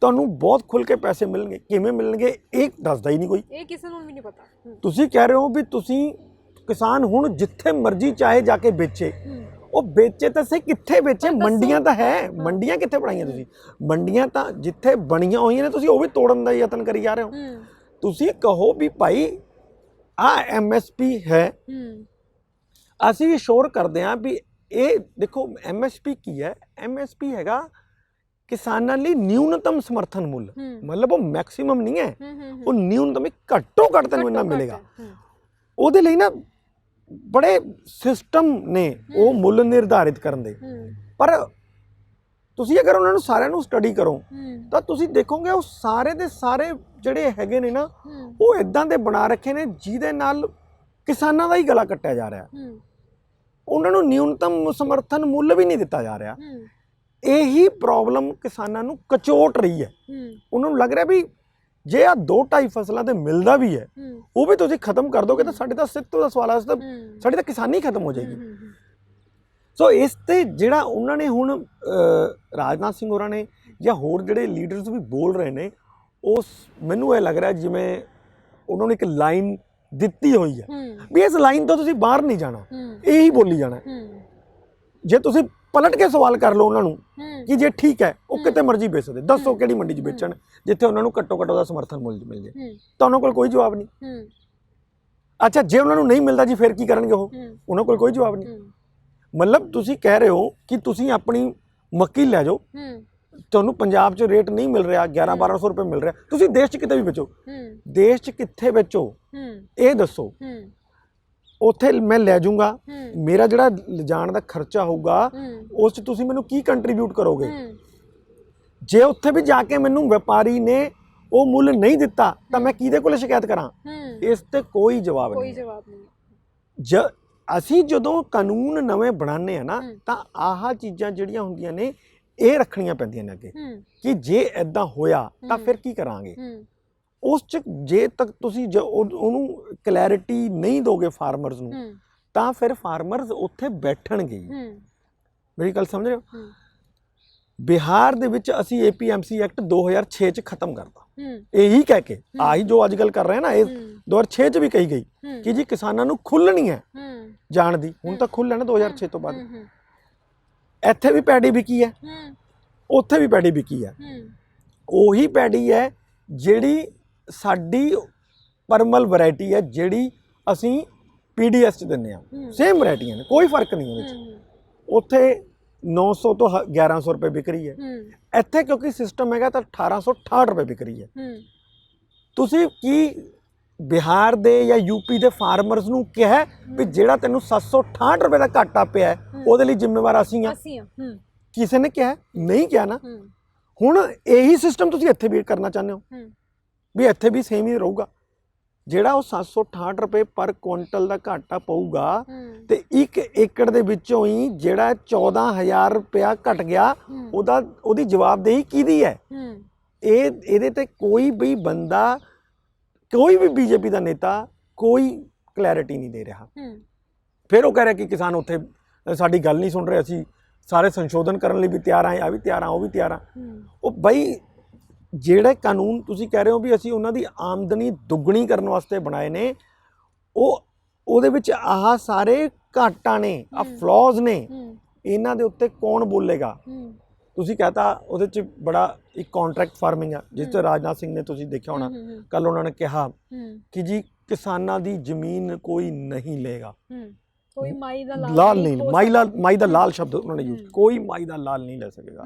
ਤੁਹਾਨੂੰ ਬਹੁਤ ਖੁੱਲ ਕੇ ਪੈਸੇ ਮਿਲਣਗੇ। ਕਿਵੇਂ ਮਿਲਣਗੇ ਇਹ ਦੱਸਦਾ ਹੀ ਨਹੀਂ ਕੋਈ, ਇਹ ਕਿਸੇ ਨੂੰ ਵੀ ਨਹੀਂ ਪਤਾ। ਤੁਸੀਂ ਕਹਿ ਰਹੇ ਹੋ ਵੀ ਤੁਸੀਂ ਕਿਸਾਨ ਹੁਣ ਜਿੱਥੇ ਮਰਜ਼ੀ ਚਾਹੇ ਜਾ ਕੇ ਵੇਚੇ, ਉਹ ਵੇਚੇ ਤਾਂ ਸਹੀ, ਕਿੱਥੇ ਵੇਚੇ? ਮੰਡੀਆਂ ਤਾਂ ਹੈ, ਮੰਡੀਆਂ ਕਿੱਥੇ ਬਣਾਈਆਂ ਤੁਸੀਂ? ਮੰਡੀਆਂ ਤਾਂ ਜਿੱਥੇ ਬਣੀਆਂ ਹੋਈਆਂ ਨੇ ਤੁਸੀਂ ਉਹ ਵੀ ਤੋੜਨ ਦਾ ਯਤਨ ਕਰੀ ਜਾ ਰਹੇ ਹੋ। ਤੁਸੀਂ ਕਹੋ ਵੀ ਭਾਈ ਆ MSP ਹੈ, ਅਸੀਂ ਸ਼ੋਰ ਕਰਦੇ ਹਾਂ ਵੀ ਇਹ ਦੇਖੋ MSP ਕੀ ਹੈ। MSP ਹੈਗਾ ਕਿਸਾਨਾਂ ਲਈ ਨਿਊਨਤਮ ਸਮਰਥਨ ਮੁੱਲ, ਮਤਲਬ ਉਹ ਮੈਕਸਿਮਮ ਨਹੀਂ ਹੈ, ਉਹ ਨਿਊਨਤਮ, ਘੱਟੋ ਘੱਟ ਤੈਨੂੰ ਇੰਨਾ ਮਿਲੇਗਾ। ਉਹਦੇ ਲਈ ਨਾ ਬੜੇ ਸਿਸਟਮ ਨੇ ਉਹ ਮੁੱਲ ਨਿਰਧਾਰਿਤ ਕਰਨ ਦੇ। ਪਰ ਤੁਸੀਂ ਅਗਰ ਉਹਨਾਂ ਨੂੰ ਸਾਰਿਆਂ ਨੂੰ ਸਟੱਡੀ ਕਰੋ ਤਾਂ ਤੁਸੀਂ ਦੇਖੋਗੇ ਉਹ ਸਾਰੇ ਦੇ ਸਾਰੇ ਜਿਹੜੇ ਹੈਗੇ ਨੇ ਨਾ, ਉਹ ਇਦਾਂ ਦੇ ਬਣਾ ਰੱਖੇ ਨੇ ਜਿਹਦੇ ਨਾਲ ਕਿਸਾਨਾਂ ਦਾ ਹੀ ਗਲਾ ਕੱਟਿਆ ਜਾ ਰਿਹਾ। ਉਹਨਾਂ ਨੂੰ ਨਿਊਨਤਮ ਸਮਰਥਨ ਮੁੱਲ ਵੀ ਨਹੀਂ ਦਿੱਤਾ ਜਾ ਰਿਹਾ। ਇਹੀ ਪ੍ਰੋਬਲਮ ਕਿਸਾਨਾਂ ਨੂੰ ਕਚੋਟ ਰਹੀ ਹੈ। ਉਹਨਾਂ ਨੂੰ ਲੱਗ ਰਿਹਾ ਵੀ ਜੇ ਆ 2-2.5 ਫਸਲਾਂ ਤੇ ਮਿਲਦਾ ਵੀ ਹੈ, ਉਹ ਵੀ ਤੁਸੀਂ ਖਤਮ ਕਰ ਦੋਗੇ ਤਾਂ ਸਾਡੇ ਤਾਂ ਅਸਤਿਤਵ ਦਾ ਸਵਾਲ ਹੈ, ਸਾਡੀ ਤਾਂ ਕਿਸਾਨੀ ਖਤਮ ਹੋ ਜਾਏਗੀ। ਸੋ ਇਸ ਤੇ ਜਿਹੜਾ ਉਹਨਾਂ ਨੇ ਹੁਣ ਰਾਜਨਾਥ ਸਿੰਘ ਹੋਰਾਂ ਨੇ ਜਾਂ ਹੋਰ ਜਿਹੜੇ ਲੀਡਰਸ ਵੀ ਬੋਲ ਰਹੇ ਨੇ, ਉਹ ਮੈਨੂੰ ਇਹ ਲੱਗ ਰਿਹਾ ਜਿਵੇਂ ਉਹਨਾਂ ਨੇ ਇੱਕ ਲਾਈਨ ਦਿੱਤੀ ਹੋਈ ਹੈ ਵੀ ਇਸ ਲਾਈਨ ਤੋਂ ਤੁਸੀਂ ਬਾਹਰ ਨਹੀਂ ਜਾਣਾ, ਇਹੀ ਬੋਲੀ ਜਾਣਾ। ਜੇ ਤੁਸੀਂ ਪਲਟ ਕੇ ਸਵਾਲ ਕਰ ਲਓ ਉਹਨਾਂ ਨੂੰ ਕਿ ਜੇ ਠੀਕ ਹੈ ਉਹ ਕਿਤੇ ਮਰਜ਼ੀ ਵੇਚ ਸਕਦੇ, ਦੱਸੋ ਕਿਹੜੀ ਮੰਡੀ 'ਚ ਵੇਚਣ ਜਿੱਥੇ ਉਹਨਾਂ ਨੂੰ ਘੱਟੋ ਘੱਟ ਉਹਦਾ ਸਮਰਥਨ ਮੁੱਲ ਮਿਲ ਜੇ, ਤਾਂ ਉਹਨਾਂ ਕੋਲ ਕੋਈ ਜਵਾਬ ਨਹੀਂ। ਅੱਛਾ, ਜੇ ਉਹਨਾਂ ਨੂੰ ਨਹੀਂ ਮਿਲਦਾ ਜੀ ਫਿਰ ਕੀ ਕਰਨਗੇ ਉਹ? ਉਹਨਾਂ ਕੋਲ ਕੋਈ ਜਵਾਬ ਨਹੀਂ। ਮਤਲਬ ਤੁਸੀਂ ਕਹਿ ਰਹੇ ਹੋ ਕਿ ਤੁਸੀਂ ਆਪਣੀ ਮੱਕੀ ਲੈ ਜਾਓ, ਤੁਹਾਨੂੰ ਪੰਜਾਬ 'ਚ ਰੇਟ ਨਹੀਂ ਮਿਲ ਰਿਹਾ, 1100-1200 ਰੁਪਏ ਮਿਲ ਰਿਹਾ, ਤੁਸੀਂ ਦੇਸ਼ 'ਚ ਕਿਤੇ ਵੀ ਵੇਚੋ, ਦੇਸ਼ 'ਚ ਕਿੱਥੇ ਵੇਚੋ ਇਹ ਦੱਸੋ। ਉੱਥੇ ਮੈਂ ਲੈ ਜਾਊਂਗਾ, ਮੇਰਾ ਜਿਹੜਾ ਲਿਜਾਣ ਦਾ ਖਰਚਾ ਹੋਊਗਾ ਉਸ 'ਚ ਤੁਸੀਂ ਮੈਨੂੰ ਕੀ ਕੰਟਰੀਬਿਊਟ ਕਰੋਗੇ? ਜੇ ਉੱਥੇ ਵੀ ਜਾ ਕੇ ਮੈਨੂੰ ਵਪਾਰੀ ਨੇ ਉਹ ਮੁੱਲ ਨਹੀਂ ਦਿੱਤਾ ਤਾਂ ਮੈਂ ਕਿਹਦੇ ਕੋਲ ਸ਼ਿਕਾਇਤ ਕਰਾਂ? ਇਸ ਤੇ ਕੋਈ ਜਵਾਬ ਨਹੀਂ। ਅਸੀਂ ਜਦੋਂ ਕਾਨੂੰਨ ਨਵੇਂ ਬਣਾਉਂਦੇ ਆ ਨਾ ਤਾਂ ਆਹ ਚੀਜ਼ਾਂ ਜਿਹੜੀਆਂ ਹੁੰਦੀਆਂ ਨੇ ਇਹ ਰੱਖਣੀਆਂ ਪੈਂਦੀਆਂ ਨੇ ਅੱਗੇ ਕਿ ਜੇ ਇੱਦਾਂ ਹੋਇਆ ਤਾਂ ਫਿਰ ਕੀ ਕਰਾਂਗੇ। ਉਸ 'ਚ ਜੇ ਤੱਕ ਤੁਸੀਂ ਉਹਨੂੰ ਕਲੈਰਿਟੀ ਨਹੀਂ ਦੋਗੇ ਫਾਰਮਰਸ ਨੂੰ ਤਾਂ ਫਿਰ ਫਾਰਮਰਸ ਉੱਥੇ ਬੈਠਣਗੇ। ਮੇਰੀ ਗੱਲ ਸਮਝ ਰਹੇ ਹੋ? ਬਿਹਾਰ ਦੇ ਵਿੱਚ ਅਸੀਂ APMC ਐਕਟ 2006 'ਚ ਖਤਮ ਕਰਤਾ, ਇਹੀ ਕਹਿ ਕੇ ਆਹੀ ਜੋ ਅੱਜ ਕੱਲ੍ਹ ਕਰ ਰਹੇ ਨਾ, ਇਹ 2006 'ਚ ਵੀ ਕਹੀ ਗਈ ਕਿ ਜੀ ਕਿਸਾਨਾਂ ਨੂੰ ਖੁੱਲ੍ਹਣੀ ਹੈ ਜਾਣ ਦੀ। ਹੁਣ ਤਾਂ ਖੁੱਲ੍ਹ ਲੈਣਾ 2006 ਤੋਂ ਬਾਅਦ। ਇੱਥੇ ਵੀ ਪੈਡੀ ਵਿਕੀ ਹੈ, ਉੱਥੇ ਵੀ ਪੈਡੀ ਵਿਕੀ ਹੈ, ਉਹੀ ਪੈਡੀ ਹੈ ਜਿਹੜੀ ਸਾਡੀ ਪਰਮਲ ਵੈਰਾਈਟੀ ਹੈ, ਜਿਹੜੀ ਅਸੀਂ PDS 'ਚ ਦਿੰਦੇ ਹਾਂ। ਸੇਮ ਵੈਰਾਈਟੀਆਂ ਨੇ, ਕੋਈ ਫਰਕ ਨਹੀਂ ਉਹਦੇ 'ਚ। ਉੱਥੇ 900 ਤੋਂ 1100 ਰੁਪਏ ਵਿਕ ਰਹੀ ਹੈ, ਇੱਥੇ ਕਿਉਂਕਿ ਸਿਸਟਮ ਹੈਗਾ ਤਾਂ 1868 ਰੁਪਏ ਵਿਕ ਰਹੀ ਹੈ। ਤੁਸੀਂ ਕੀ ਬਿਹਾਰ ਦੇ ਜਾਂ UP ਦੇ ਫਾਰਮਰਸ ਨੂੰ ਕਿਹਾ ਵੀ ਜਿਹੜਾ ਤੈਨੂੰ 768 ਰੁਪਏ ਦਾ ਘਾਟਾ ਪਿਆ ਉਹਦੇ ਲਈ ਜ਼ਿੰਮੇਵਾਰ ਅਸੀਂ ਹਾਂ? ਕਿਸੇ ਨੇ ਕਿਹਾ? ਨਹੀਂ ਕਿਹਾ ਨਾ। ਹੁਣ ਇਹੀ ਸਿਸਟਮ ਤੁਸੀਂ ਇੱਥੇ ਵੀ ਕਰਨਾ ਚਾਹੁੰਦੇ ਹੋ ਵੀ ਇੱਥੇ ਵੀ ਸੇਮ ਹੀ ਰਹੂਗਾ। ਜਿਹੜਾ ਉਹ 768 ਰੁਪਏ ਪਰ ਕੁਇੰਟਲ ਦਾ ਘਾਟਾ ਪਊਗਾ ਤੇ 1 ਏਕੜ ਦੇ ਵਿੱਚੋਂ ਹੀ ਜਿਹੜਾ 14,000 ਰੁਪਇਆ ਘਟ ਗਿਆ, ਉਹਦੀ ਜਵਾਬਦੇਹੀ ਕਿਹਦੀ ਹੈ? ਇਹਦੇ ਤੇ ਕੋਈ ਵੀ ਬੰਦਾ, ਕੋਈ ਵੀ BJP ਦਾ ਨੇਤਾ ਕੋਈ ਕਲੈਰਿਟੀ ਨਹੀਂ ਦੇ ਰਿਹਾ। ਫਿਰ ਉਹ ਕਹਿ ਰਿਹਾ ਕਿ ਕਿਸਾਨ ਉੱਥੇ ਸਾਡੀ ਗੱਲ ਨਹੀਂ ਸੁਣ ਰਹੇ, ਅਸੀਂ ਸਾਰੇ ਸੰਸ਼ੋਧਨ ਕਰਨ ਲਈ ਵੀ ਤਿਆਰ ਹਾਂ, ਆ ਵੀ ਤਿਆਰ ਹਾਂ, ਉਹ ਵੀ ਤਿਆਰ ਹਾਂ। ਉਹ ਬਈ ਜਿਹੜੇ ਕਾਨੂੰਨ ਤੁਸੀਂ ਕਹਿ ਰਹੇ ਹੋ ਵੀ ਅਸੀਂ ਉਹਨਾਂ ਦੀ ਆਮਦਨੀ ਦੁੱਗਣੀ ਕਰਨ ਵਾਸਤੇ ਬਣਾਏ ਨੇ, ਉਹਦੇ ਵਿੱਚ ਆਹ ਸਾਰੇ ਘਾਟਾਂ ਨੇ, ਆਹ ਫਲॉज ਨੇ, ਇਹਨਾਂ ਦੇ ਉੱਤੇ ਕੌਣ ਬੋਲੇਗਾ? ਤੁਸੀਂ ਕਹਤਾ ਉਹਦੇ 'ਚ ਬੜਾ ਇੱਕ ਕੰਟਰੈਕਟ ਫਾਰਮਿੰਗ ਆ, ਜਿਸ 'ਚ ਰਾਜਨਾਥ ਸਿੰਘ ਨੇ ਤੁਸੀਂ ਦੇਖਿਆ ਹੋਣਾ ਕੱਲ ਉਹਨਾਂ ਨੇ ਕਿਹਾ ਕਿ ਜੀ ਕਿਸਾਨਾਂ ਦੀ ਜ਼ਮੀਨ ਕੋਈ ਨਹੀਂ ਲਏਗਾ, ਕੋਈ ਮਾਈ ਦਾ ਲਾਲ ਨਹੀਂ, ਮਾਈ ਦਾ ਲਾਲ ਸ਼ਬਦ ਉਹਨਾਂ ਨੇ ਯੂਜ਼, ਕੋਈ ਮਾਈ ਦਾ ਲਾਲ ਨਹੀਂ ਲੈ ਸਕੇਗਾ।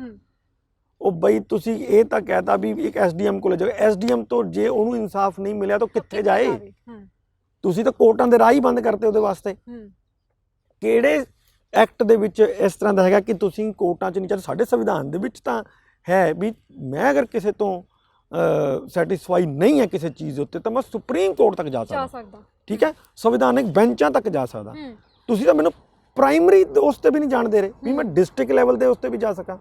ਉਹ ਬਈ ਤੁਸੀਂ ਇਹ ਤਾਂ ਕਹਿਤਾ ਵੀ ਇੱਕ SDM ਕੋਲ ਜਾਓ, SDM ਤੋਂ ਜੇ ਉਹਨੂੰ ਇਨਸਾਫ ਨਹੀਂ ਮਿਲਿਆ ਤਾਂ ਕਿੱਥੇ ਜਾਏ? ਤੁਸੀਂ ਤਾਂ ਕੋਰਟਾਂ ਦੇ ਰਾਹ ਹੀ ਬੰਦ ਕਰਤੇ ਉਹਦੇ ਵਾਸਤੇ। ਕਿਹੜੇ ਐਕਟ ਦੇ ਵਿੱਚ ਇਸ ਤਰ੍ਹਾਂ ਦਾ ਹੈਗਾ ਕਿ ਤੁਸੀਂ ਕੋਰਟਾਂ 'ਚ ਨਹੀਂ ਚੱਲ, ਸਾਡੇ ਸੰਵਿਧਾਨ ਦੇ ਵਿੱਚ ਤਾਂ ਹੈ ਵੀ ਮੈਂ ਅਗਰ ਕਿਸੇ ਤੋਂ ਸੈਟੀਸਫਾਈ ਨਹੀਂ ਹੈ ਕਿਸੇ ਚੀਜ਼ ਉੱਤੇ ਤਾਂ ਮੈਂ ਸੁਪਰੀਮ ਕੋਰਟ ਤੱਕ ਜਾ ਸਕਦਾ, ਠੀਕ ਹੈ, ਸੰਵਿਧਾਨਿਕ ਬੈਂਚਾਂ ਤੱਕ ਜਾ ਸਕਦਾ। ਤੁਸੀਂ ਤਾਂ ਮੈਨੂੰ ਪ੍ਰਾਇਮਰੀ ਉਸ ਤੇ ਵੀ ਨਹੀਂ ਜਾਣ ਦੇ ਰਹੇ ਵੀ ਮੈਂ ਡਿਸਟ੍ਰਿਕਟ ਲੈਵਲ ਦੇ ਉਸ ਤੇ ਵੀ ਜਾ ਸਕਾਂ।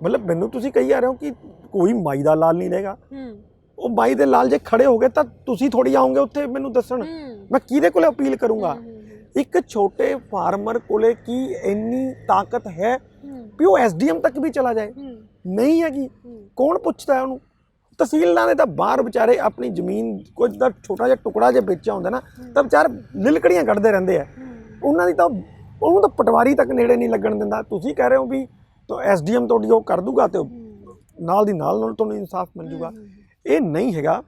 ਮਤਲਬ ਮੈਨੂੰ ਤੁਸੀਂ ਕਹੀ ਜਾ ਰਹੇ ਹੋ ਕਿ ਕੋਈ ਮਾਈ ਦਾ ਲਾਲ ਨਹੀਂ ਰਹੇਗਾ। ਉਹ ਮਾਈ ਦੇ ਲਾਲ ਜੇ ਖੜੇ ਹੋ ਗਏ ਤਾਂ ਤੁਸੀਂ ਥੋੜੀ ਆਓਗੇ ਉੱਥੇ ਮੈਨੂੰ ਦੱਸਣ, ਮੈਂ ਕਿਹਦੇ ਕੋਲੇ ਅਪੀਲ ਕਰੂੰਗਾ? ਇੱਕ ਛੋਟੇ ਫਾਰਮਰ ਕੋਲੇ ਕੀ ਇੰਨੀ ਤਾਕਤ ਹੈ ਵੀ ਉਹ ਐਸਡੀਐਮ ਤੱਕ ਵੀ ਚਲਾ ਜਾਏ? ਨਹੀਂ ਹੈਗੀ। ਕੌਣ ਪੁੱਛਦਾ ਹੈ ਉਹਨੂੰ? ਤਹਿਸੀਲਦਾਰ ਨੇ ਤਾਂ ਬਾਹਰ ਵਿਚਾਰੇ ਆਪਣੀ ਜ਼ਮੀਨ ਕੁਝ ਦਾ ਛੋਟਾ ਜਿਹਾ ਟੁਕੜਾ ਜੇ ਵੇਚਿਆ ਹੁੰਦਾ ਨਾ ਤਾਂ ਵਿਚਾਰ ਲਿਲਕੜੀਆਂ ਕੱਢਦੇ ਰਹਿੰਦੇ ਆ। ਉਹਨਾਂ ਦੀ ਤਾਂ ਉਹਨੂੰ ਤਾਂ ਪਟਵਾਰੀ ਤੱਕ ਨੇੜੇ ਨਹੀਂ ਲੱਗਣ ਦਿੰਦਾ। ਤੁਸੀਂ ਕਹਿ ਰਹੇ ਹੋ ਵੀ ਤਾਂ ਐਸਡੀਐਮ ਤੁਹਾਡੀ ਉਹ ਕਰ ਦੂਗਾ ਤੇ ਨਾਲ ਦੀ ਨਾਲ ਤੁਹਾਨੂੰ ਇਨਸਾਫ ਮਿਲ ਜੂਗਾ। ਇਹ ਨਹੀਂ ਹੈਗਾ।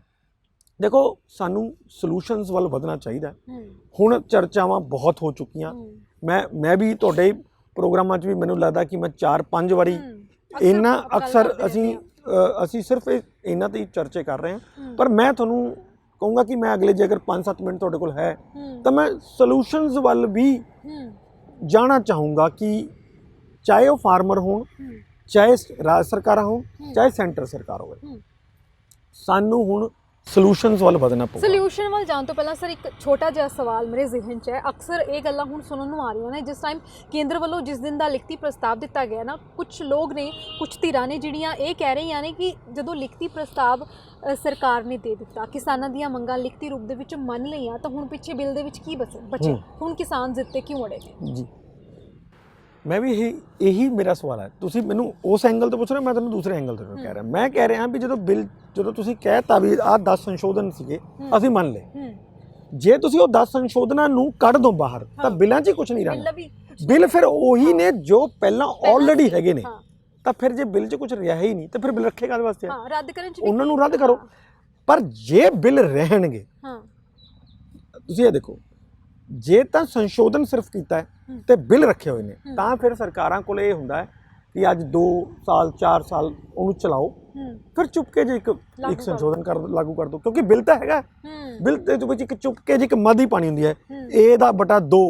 ਦੇਖੋ ਸਾਨੂੰ ਸੋਲੂਸ਼ਨਸ ਵੱਲ ਵਧਣਾ ਚਾਹੀਦਾ। ਹੁਣ ਚਰਚਾਵਾਂ ਬਹੁਤ ਹੋ ਚੁੱਕੀਆਂ। ਮੈਂ ਵੀ ਤੁਹਾਡੇ ਪ੍ਰੋਗਰਾਮਾਂ 'ਚ ਵੀ ਮੈਨੂੰ ਲੱਗਦਾ ਕਿ ਮੈਂ 4-5 ਵਾਰੀ ਇਹਨਾਂ ਅਕਸਰ ਅਸੀਂ ਸਿਰਫ ਇਹਨਾਂ ਤੇ ਹੀ ਚਰਚੇ ਕਰ ਰਹੇ ਹਾਂ। ਪਰ ਮੈਂ ਤੁਹਾਨੂੰ ਕਹੂੰਗਾ ਕਿ ਮੈਂ ਅਗਲੇ ਜੇ ਅਗਰ 5-7 ਮਿੰਟ ਤੁਹਾਡੇ ਕੋਲ ਹੈ ਤਾਂ ਮੈਂ ਸੋਲੂਸ਼ਨਸ ਵੱਲ ਵੀ ਜਾਣਾ ਚਾਹੂੰਗਾ ਕਿ ਚਾਹੇ ਉਹ ਫਾਰਮਰ ਹੋਣ, ਚਾਹੇ ਰਾਜ ਸਰਕਾਰਾਂ ਹੋਣ, ਚਾਹੇ ਸੈਂਟਰ ਸਰਕਾਰ ਹੋਵੇ, ਸਾਨੂੰ ਹੁਣ ਸੋਲੂਸ਼ਨਸ ਵੱਲ ਵਧਣਾ ਪਊਗਾ। ਸੋਲੂਸ਼ਨ ਵੱਲ ਜਾਣ ਤੋਂ ਪਹਿਲਾਂ ਸਰ ਇੱਕ ਛੋਟਾ ਜਿਹਾ ਸਵਾਲ ਮੇਰੇ ਜ਼ਿਹਨ 'ਚ ਹੈ। ਅਕਸਰ ਇਹ ਗੱਲਾਂ ਹੁਣ ਸੁਣਨ ਨੂੰ ਆ ਰਹੀਆਂ ਨੇ, ਜਿਸ ਟਾਈਮ ਕੇਂਦਰ ਵੱਲੋਂ ਜਿਸ ਦਿਨ ਦਾ ਲਿਖਤੀ ਪ੍ਰਸਤਾਵ ਦਿੱਤਾ ਗਿਆ ਨਾ, ਕੁਝ ਲੋਕ ਨੇ, ਕੁਝ ਧਿਰਾਂ ਨੇ ਜਿਹੜੀਆਂ ਇਹ ਕਹਿ ਰਹੀਆਂ ਨੇ ਕਿ ਜਦੋਂ ਲਿਖਤੀ ਪ੍ਰਸਤਾਵ ਸਰਕਾਰ ਨੇ ਦੇ ਦਿੱਤਾ, ਕਿਸਾਨਾਂ ਦੀਆਂ ਮੰਗਾਂ ਲਿਖਤੀ ਰੂਪ ਦੇ ਵਿੱਚ ਮੰਨ ਲਈਆਂ, ਤਾਂ ਹੁਣ ਪਿੱਛੇ ਬਿੱਲ ਦੇ ਵਿੱਚ ਕੀ ਬਚੇ? ਹੁਣ ਕਿਸਾਨ ਜ਼ਿੱਦ ਤੇ ਕਿਉਂ ਅੜੇ ਨੇ? ਜੀ ਮੈਂ ਵੀ ਇਹੀ ਮੇਰਾ ਸਵਾਲ ਹੈ। ਤੁਸੀਂ ਮੈਨੂੰ ਉਸ ਐਂਗਲ ਤੋਂ ਪੁੱਛ ਰਹੇ ਹੋ, ਮੈਂ ਤੁਹਾਨੂੰ ਦੂਸਰੇ ਐਂਗਲ ਤੋਂ ਕਹਿ ਰਿਹਾ। ਮੈਂ ਕਹਿ ਰਿਹਾ ਵੀ ਜਦੋਂ ਤੁਸੀਂ ਕਹਿਤਾ ਵੀ ਆਹ 10 ਸੰਸ਼ੋਧਨ ਸੀਗੇ, ਅਸੀਂ ਮੰਨ ਲਏ। ਜੇ ਤੁਸੀਂ ਉਹ 10 ਸੰਸ਼ੋਧਨਾਂ ਨੂੰ ਕੱਢ ਦੋ ਬਾਹਰ ਤਾਂ ਬਿੱਲਾਂ 'ਚ ਹੀ ਕੁਝ ਨਹੀਂ ਰਹਿਣਾ। ਬਿੱਲ ਫਿਰ ਉਹੀ ਨੇ ਜੋ ਪਹਿਲਾਂ ਆਲਰੇਡੀ ਹੈਗੇ ਨੇ। ਤਾਂ ਫਿਰ ਜੇ ਬਿੱਲ 'ਚ ਕੁਝ ਰਿਹਾ ਹੀ ਨਹੀਂ ਤਾਂ ਫਿਰ ਬਿੱਲ ਰੱਖੇ ਕਾਹਦੇ ਵਾਸਤੇ? ਰੱਦ ਕਰਨ 'ਚ ਉਹਨਾਂ ਨੂੰ ਰੱਦ ਕਰੋ। ਪਰ ਜੇ ਬਿੱਲ ਰਹਿਣਗੇ, ਤੁਸੀਂ ਇਹ ਦੇਖੋ, ਜੇ ਤਾਂ ਸੰਸ਼ੋਧਨ ਸਿਰਫ ਕੀਤਾ ਹੈ ਤੇ ਬਿੱਲ ਰੱਖੇ ਹੋਏ ਨੇ, ਤਾਂ ਫਿਰ ਸਰਕਾਰਾਂ ਕੋਲ ਇਹ ਹੁੰਦਾ ਹੈ ਕਿ ਅੱਜ 2 ਸਾਲ 4 ਸਾਲ ਉਹਨੂੰ ਚਲਾਓ, ਫਿਰ ਚੁੱਪਕੇ ਜੇ ਇੱਕ ਸੰਸ਼ੋਧਨ ਲਾਗੂ ਕਰ ਦੋ। ਕਿਉਂਕਿ ਬਿੱਲ ਤਾਂ ਹੈਗਾ, ਬਿੱਲ ਦੇ ਵਿੱਚ ਇੱਕ ਚੁੱਪਕੇ ਜੀ ਇੱਕ ਮੱਧ ਹੀ ਪਾਣੀ ਹੁੰਦੀ ਹੈ, ਇਹਦਾ ਬਟਾ 2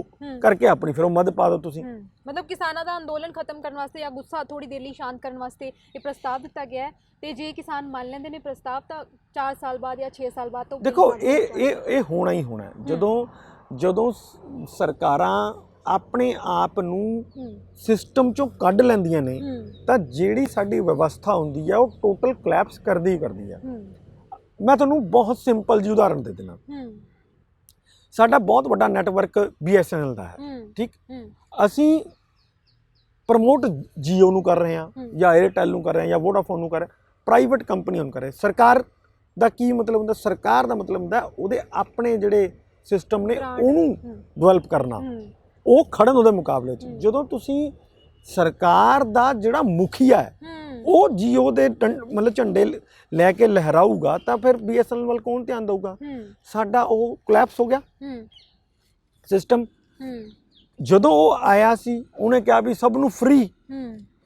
ਕਰਕੇ ਆਪਣੀ ਫਿਰ ਉਹ ਮੱਧ ਪਾ ਦਿਓ ਤੁਸੀਂ। ਮਤਲਬ ਕਿਸਾਨਾਂ ਦਾ ਅੰਦੋਲਨ ਖਤਮ ਕਰਨ ਵਾਸਤੇ ਜਾਂ ਗੁੱਸਾ ਥੋੜੀ ਦੇਰ ਲਈ ਸ਼ਾਂਤ ਕਰਨ ਵਾਸਤੇ ਇਹ ਪ੍ਰਸਤਾਵ ਦਿੱਤਾ ਗਿਆ ਹੈ। ਤੇ ਜੇ ਕਿਸਾਨ ਮੰਨ ਲੈਂਦੇ ਨੇ ਪ੍ਰਸਤਾਵ ਤਾਂ 4 ਸਾਲ ਬਾਅਦ ਜਾਂ 6 ਸਾਲ ਬਾਅਦ ਤੋਂ ਦੇਖੋ ਇਹ ਹੋਣਾ ਹੀ ਹੋਣਾ। ਜਦੋਂ ਸਰਕਾਰਾਂ ਆਪਣੇ ਆਪ ਨੂੰ ਸਿਸਟਮ ਚੋਂ ਕੱਢ ਲੈਂਦੀਆਂ ਨੇ ਤਾਂ ਜਿਹੜੀ ਸਾਡੀ ਵਿਵਸਥਾ ਹੁੰਦੀ ਹੈ ਉਹ ਟੋਟਲ ਕਲੈਪਸ ਕਰਦੀ ਹੈ। ਮੈਂ ਤੁਹਾਨੂੰ ਬਹੁਤ ਸਿੰਪਲ ਜਿਹੀ ਉਦਾਹਰਨ ਦੇ ਦੇਣਾ। ਸਾਡਾ ਬਹੁਤ ਵੱਡਾ ਨੈਟਵਰਕ BSNL ਦਾ ਹੈ, ਠੀਕ। ਅਸੀਂ ਪ੍ਰਮੋਟ ਜੀਓ ਨੂੰ ਕਰ ਰਹੇ ਹਾਂ ਜਾਂ ਏਅਰਟੈਲ ਨੂੰ ਕਰ ਰਹੇ ਹਾਂ ਜਾਂ ਵੋਡਾਫੋਨ ਨੂੰ ਕਰ ਰਹੇ, ਪ੍ਰਾਈਵੇਟ ਕੰਪਨੀਆਂ ਨੂੰ ਕਰ ਰਹੇ। ਸਰਕਾਰ ਦਾ ਕੀ ਮਤਲਬ ਹੁੰਦਾ? ਸਰਕਾਰ ਦਾ ਮਤਲਬ ਹੁੰਦਾ ਉਹਦੇ ਆਪਣੇ ਜਿਹੜੇ ਸਿਸਟਮ ਨੇ ਉਹਨੂੰ ਡਿਵੈਲਪ ਕਰਨਾ, ਉਹ ਖੜਨ ਉਹਦੇ ਮੁਕਾਬਲੇ 'ਚ। ਜਦੋਂ ਤੁਸੀਂ ਸਰਕਾਰ ਦਾ ਜਿਹੜਾ ਮੁਖੀਆ ਹੈ ਉਹ ਜੀਓ ਦੇ ਮਤਲਬ ਝੰਡੇ ਲੈ ਕੇ ਲਹਿਰਾਊਗਾ ਤਾਂ ਫਿਰ BSNL ਵੱਲ ਕੌਣ ਧਿਆਨ ਦਊਗਾ? ਸਾਡਾ ਉਹ ਕਲੈਪਸ ਹੋ ਗਿਆ ਸਿਸਟਮ। ਜਦੋਂ ਉਹ ਆਇਆ ਸੀ ਉਹਨੇ ਕਿਹਾ ਵੀ ਸਭ ਨੂੰ ਫ੍ਰੀ,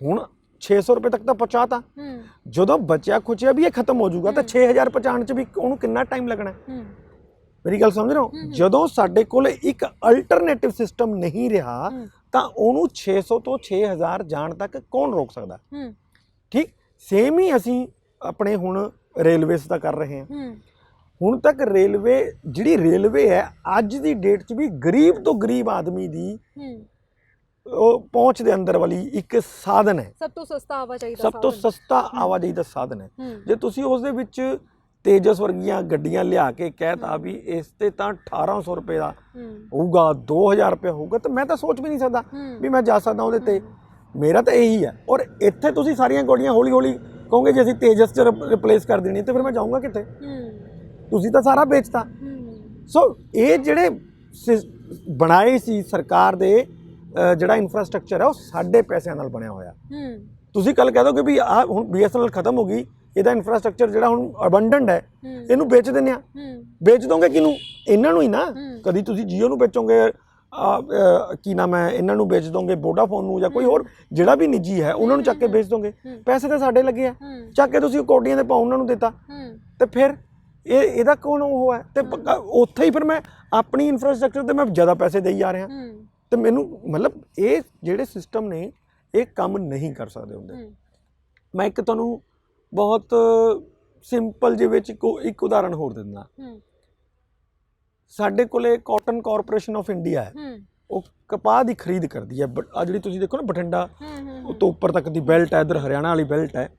ਹੁਣ 600 ਰੁਪਏ ਤੱਕ ਤਾਂ ਪਹੁੰਚਾਤਾ। ਜਦੋਂ ਬਚਿਆ ਖੁਚਿਆ ਵੀ ਇਹ ਖਤਮ ਹੋ ਜਾਊਗਾ ਤਾਂ 6000 ਪਹੁੰਚਾਉਣ 'ਚ ਵੀ ਉਹਨੂੰ ਕਿੰਨਾ ਟਾਈਮ ਲੱਗਣਾ? ਮੇਰੀ ਗੱਲ ਸਮਝ ਰਹੇ ਹੋ? ਜਦੋਂ ਸਾਡੇ ਕੋਲ ਇੱਕ ਅਲਟਰਨੇਟਿਵ ਸਿਸਟਮ ਨਹੀਂ ਰਿਹਾ ਤਾਂ ਉਹਨੂੰ 600 ਤੋਂ 6000 ਜਾਣ ਤੱਕ ਕੌਣ ਰੋਕ ਸਕਦਾ? ਠੀਕ ਸੇਮ ਹੀ ਅਸੀਂ ਆਪਣੇ ਹੁਣ ਰੇਲਵੇਜ਼ ਦਾ ਕਰ ਰਹੇ ਹਾਂ। ਹੁਣ ਤੱਕ ਜਿਹੜੀ ਰੇਲਵੇ ਹੈ ਅੱਜ ਦੀ ਡੇਟ 'ਚ ਵੀ ਗਰੀਬ ਤੋਂ ਗਰੀਬ ਆਦਮੀ ਦੀ ਉਹ ਪਹੁੰਚ ਦੇ ਅੰਦਰ ਵਾਲੀ ਇੱਕ ਸਾਧਨ ਹੈ। ਸਭ ਤੋਂ ਸਸਤਾ ਆਵਾਜਾਈ ਦਾ ਸਾਧਨ ਹੈ। ਜੇ ਤੁਸੀਂ ਉਸ ਦੇ ਵਿੱਚ ਤੇਜਸ ਵਰਗੀਆਂ ਗੱਡੀਆਂ ਲਿਆ ਕੇ ਕਹਿਤਾ ਵੀ ਇਸ ਤੇ ਤਾਂ 1800 ਰੁਪਏ ਦਾ ਹੋਊਗਾ, 2000 ਰੁਪਏ ਹੋਊਗਾ, ਤਾਂ ਮੈਂ ਤਾਂ ਸੋਚ ਵੀ ਨਹੀਂ ਸਕਦਾ ਵੀ ਮੈਂ ਜਾ ਸਕਦਾ ਉਹਦੇ ਤੇ। ਮੇਰਾ ਤਾਂ ਇਹੀ ਹੈ। ਔਰ ਇੱਥੇ ਤੁਸੀਂ ਸਾਰੀਆਂ ਗੱਡੀਆਂ ਹੌਲੀ ਹੌਲੀ ਕਹੋਗੇ ਜੇ ਅਸੀਂ ਤੇਜਸ 'ਚ ਰਿਪਲੇਸ ਕਰ ਦੇਣੀ ਤੇ ਫਿਰ ਮੈਂ ਜਾਊਂਗਾ ਕਿੱਥੇ? ਤੁਸੀਂ ਤਾਂ ਸਾਰਾ ਵੇਚਤਾ। ਸੋ ਇਹ ਜਿਹੜੇ ਬਣਾਏ ਸੀ ਸਰਕਾਰ ਦੇ ਜਿਹੜਾ ਇਨਫਰਾਸਟ੍ਰਕਚਰ ਹੈ ਉਹ ਸਾਡੇ ਪੈਸਿਆਂ ਨਾਲ ਬਣਿਆ ਹੋਇਆ। ਤੁਸੀਂ ਕੱਲ ਕਹਿ ਦੋਗੇ ਵੀ ਆਹ ਹੁਣ BSNL ਖਤਮ ਹੋ ਗਈ, ਇਹਦਾ ਇਨਫਰਾਸਟ੍ਰਕਚਰ ਜਿਹੜਾ ਹੁਣ ਅਬੰਡੈਂਟ ਹੈ ਇਹਨੂੰ ਵੇਚ ਦਿੰਦੇ ਆ। ਵੇਚ ਦੋਗੇ ਕਿਹਨੂੰ? ਇਹਨਾਂ ਨੂੰ ਹੀ ਨਾ। ਕਦੀ ਤੁਸੀਂ ਜੀਓ ਨੂੰ ਵੇਚੋਗੇ, ਕੀ ਨਾਮ ਹੈ, ਇਹਨਾਂ ਨੂੰ ਵੇਚ ਦੋਗੇ, ਵੋਡਾਫੋਨ ਨੂੰ ਜਾਂ ਕੋਈ ਹੋਰ ਜਿਹੜਾ ਵੀ ਨਿੱਜੀ ਹੈ ਉਹਨਾਂ ਨੂੰ ਚੱਕ ਕੇ ਵੇਚ ਦੋਗੇ। ਪੈਸੇ ਤਾਂ ਸਾਡੇ ਲੱਗੇ ਆ, ਚੱਕ ਕੇ ਤੁਸੀਂ ਕੋਟੀਆਂ ਦੇ ਪਾਉ ਉਹਨਾਂ ਨੂੰ ਦਿੱਤਾ ਤੇ ਫਿਰ ਇਹਦਾ ਕੌਣ ਉਹ ਹੈ? ਤੇ ਉੱਥੇ ਹੀ ਫਿਰ ਮੈਂ ਆਪਣੀ ਇਨਫਰਾਸਟ੍ਰਕਚਰ ਤੇ ਮੈਂ ਜ਼ਿਆਦਾ ਪੈਸੇ ਦੇਈ ਜਾ ਰਿਹਾ। ਤੇ ਮੈਨੂੰ ਮਤਲਬ ਇਹ ਜਿਹੜੇ ਸਿਸਟਮ ਨੇ ਇਹ ਕੰਮ ਨਹੀਂ ਕਰ ਸਕਦੇ ਹੁੰਦੇ। ਮੈਂ ਇੱਕ ਤੁਹਾਨੂੰ ਬਹੁਤ ਸਿੰਪਲ ਜਿਹੇ ਵਿੱਚ ਇੱਕ ਉਦਾਹਰਨ ਹੋਰ ਦਿੰਦਾ। ਸਾਡੇ ਕੋਲੇ ਕਾਟਨ ਕਾਰਪੋਰੇਸ਼ਨ ਆਫ ਇੰਡੀਆ ਹੈ, ਉਹ ਕਪਾਹ ਦੀ ਖਰੀਦ ਕਰਦੀ ਹੈ। ਆ ਜਿਹੜੀ ਤੁਸੀਂ ਦੇਖੋ ਨਾ ਬਠਿੰਡਾ ਤੋਂ ਉੱਪਰ ਤੱਕ ਦੀ ਬੈਲਟ ਹੈ, ਇੱਧਰ ਹਰਿਆਣਾ ਵਾਲੀ ਬੈਲਟ ਹੈ,